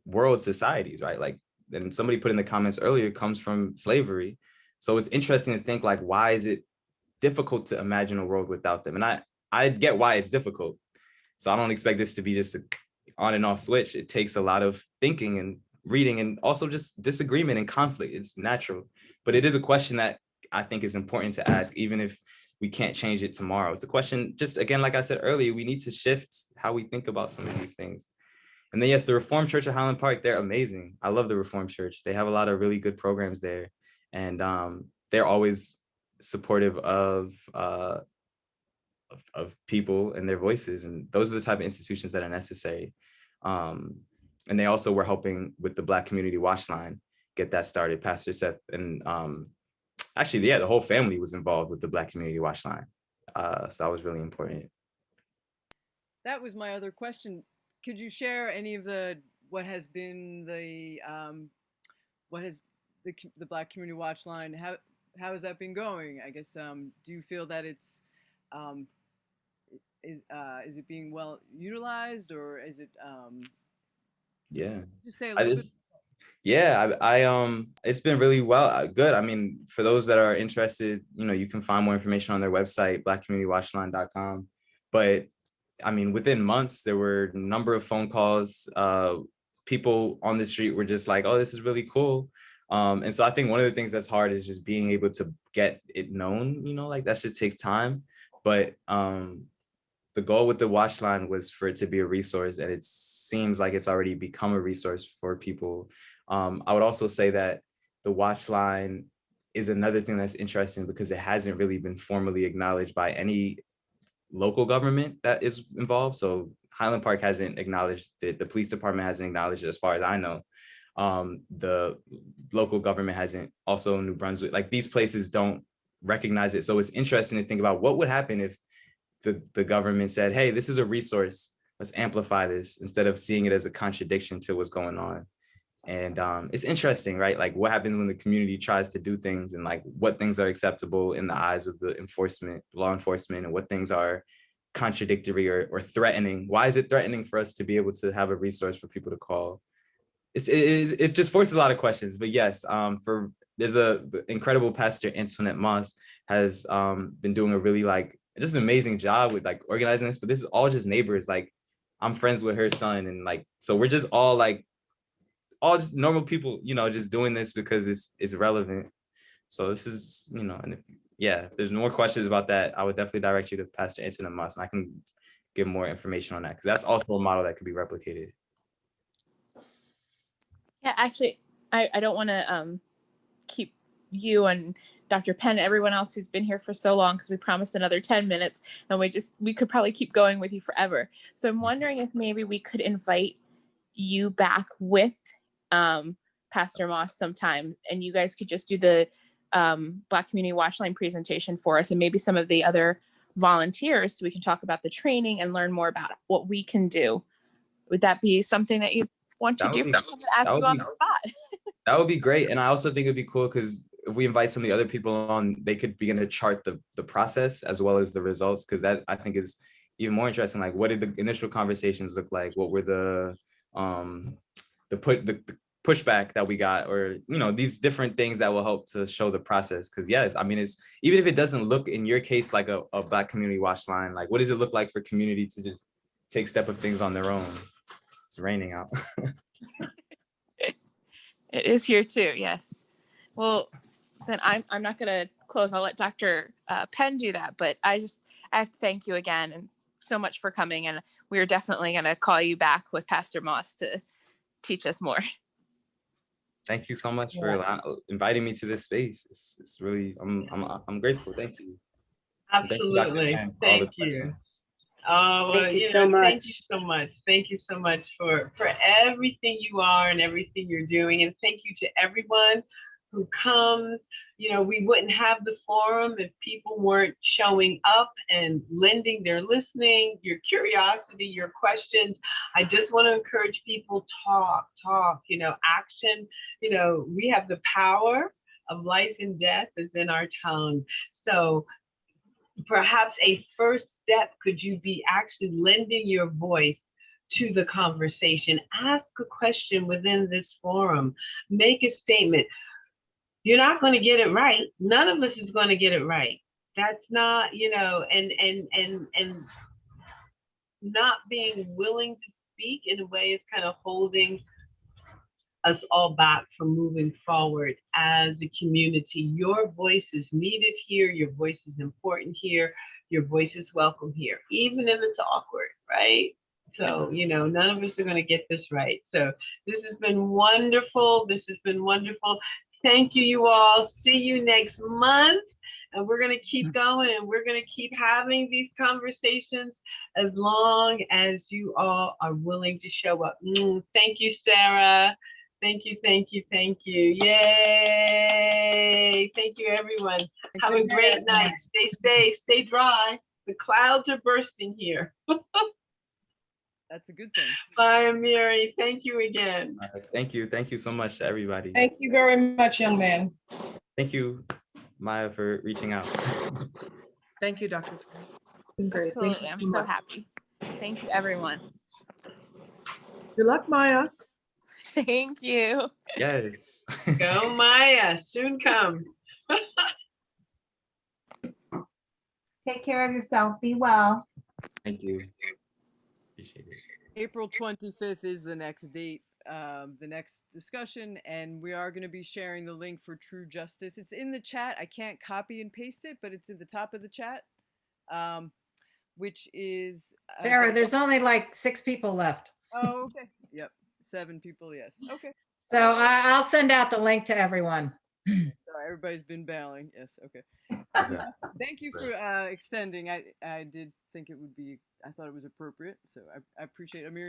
world societies, right? Like, and somebody put in the comments earlier, it comes from slavery. So it's interesting to think, like, why is it difficult to imagine a world without them? And I get why it's difficult. So I don't expect this to be just on and off switch. It takes a lot of thinking and reading, and also just disagreement and conflict. It's natural, but it is a question that I think is important to ask, even if we can't change it tomorrow. It's a question, just again, like I said earlier, we need to shift how we think about some of these things. And then yes, the Reformed Church of Highland Park, they're amazing. I love the Reformed Church. They have a lot of really good programs there. And they're always supportive of people and their voices. And those are the type of institutions that are necessary. And they also were helping with the Black Community Watch Line, get that started. Pastor Seth and actually, yeah, the whole family was involved with the Black Community Watch Line. So that was really important.
That was my other question. Could you share any of what has been the Black Community Watch Line? How has that been going? I guess, do you feel that it's, is it being well utilized, or is it,
Yeah.
just say a little bit.
Yeah, it's been really good. I mean, for those that are interested, you can find more information on their website, blackcommunitywatchline.com. But I mean, within months, there were a number of phone calls. People on the street were just like, oh, this is really cool. And so I think one of the things that's hard is just being able to get it known, like that just takes time. But the goal with the watch line was for it to be a resource, and it seems like it's already become a resource for people. I would also say that the watch line is another thing that's interesting because it hasn't really been formally acknowledged by any local government that is involved. So Highland Park hasn't acknowledged it. The police department hasn't acknowledged it, as far as I know. The local government hasn't, also New Brunswick, like these places don't recognize it. So it's interesting to think about what would happen if the government said, hey, this is a resource, let's amplify this, instead of seeing it as a contradiction to what's going on. And it's interesting, right? Like what happens when the community tries to do things, and like what things are acceptable in the eyes of the law enforcement, and what things are contradictory or threatening. Why is it threatening for us to be able to have a resource for people to call? It just forces a lot of questions. But yes, there's the incredible Pastor Antoinette Moss has been doing a really just an amazing job with organizing this. But this is all just neighbors. Like I'm friends with her son, and so we're just all just normal people, just doing this because it's relevant. So this is, and if there's more questions about that, I would definitely direct you to Pastor Antoinette Moss, and I can give more information on that, because that's also a model that could be replicated.
Yeah, actually, I don't want to keep you and Dr. Penn, everyone else who's been here for so long, because we promised another 10 minutes, and we could probably keep going with you forever. So I'm wondering if maybe we could invite you back with Pastor Moss sometime, and you guys could just do the Black Community Watchline presentation for us, and maybe some of the other volunteers, so we can talk about the training and learn more about what we can do. Would that be something that you want to do? Ask you on the spot.
That would be great. And I also think it'd be cool because if we invite some of the other people on, they could begin to chart the process as well as the results, because that I think is even more interesting. Like, what did the initial conversations look like? What were the pushback that we got, or these different things that will help to show the process. Because yes, I mean, it's even if it doesn't look in your case like a Black Community Watch Line, like what does it look like for community to just take step of things on their own? It's raining out.
It is here too, yes. Well, then I'm not going to close. I'll let Dr. Penn do that, but I have to thank you again and so much for coming, and we're definitely going to call you back with Pastor Moss to teach us more.
Thank you so much for inviting me to this space. It's really, I'm grateful. Thank you.
Absolutely. Thank you. Oh,
Thank you so much.
Thank you so much. Thank you so much for everything you are and everything you're doing. And thank you to everyone who comes. We wouldn't have the forum if people weren't showing up and lending their listening, your curiosity, your questions. I just want to encourage people, talk, action. We have the power of life and death is in our tongue. So perhaps a first step could you be actually lending your voice to the conversation. Ask a question within this forum. Make a statement. You're not going to get it right. None of us is going to get it right. That's not, and not being willing to speak in a way is kind of holding us all back from moving forward as a community. Your voice is needed here. Your voice is important here. Your voice is welcome here, even if it's awkward, right? So, you know, none of us are going to get this right. So this has been wonderful. This has been wonderful. Thank you, you all. See you next month. And we're going to keep going, and we're going to keep having these conversations as long as you all are willing to show up. Thank you, Sarah. Thank you, thank you, thank you. Yay. Thank you, everyone. Have a great night. Stay safe, stay dry. The clouds are bursting here.
That's a good thing.
Bye, Amiri. Thank you again.
All right, thank you. Thank you so much to everybody.
Thank you very much, young man.
Thank you, Maya, for reaching out.
Thank you, Dr.
Absolutely. I'm so happy. Thank you, everyone.
Good luck, Maya.
Thank you.
Yes.
Go, Maya. Soon come.
Take care of yourself. Be well.
Thank you. Appreciate it.
April 25th is the next date, the next discussion, and we are going to be sharing the link for True Justice. It's in the chat. I can't copy and paste it, but it's at the top of the chat, which is
Sarah, there's only like 6 people left.
Oh, okay. Yep. 7 people. Yes. Okay.
So I'll send out the link to everyone.
Sorry, everybody's been bailing. Yes. Okay. Thank you for extending. I did think it would be. I thought it was appropriate. So I appreciate Amir.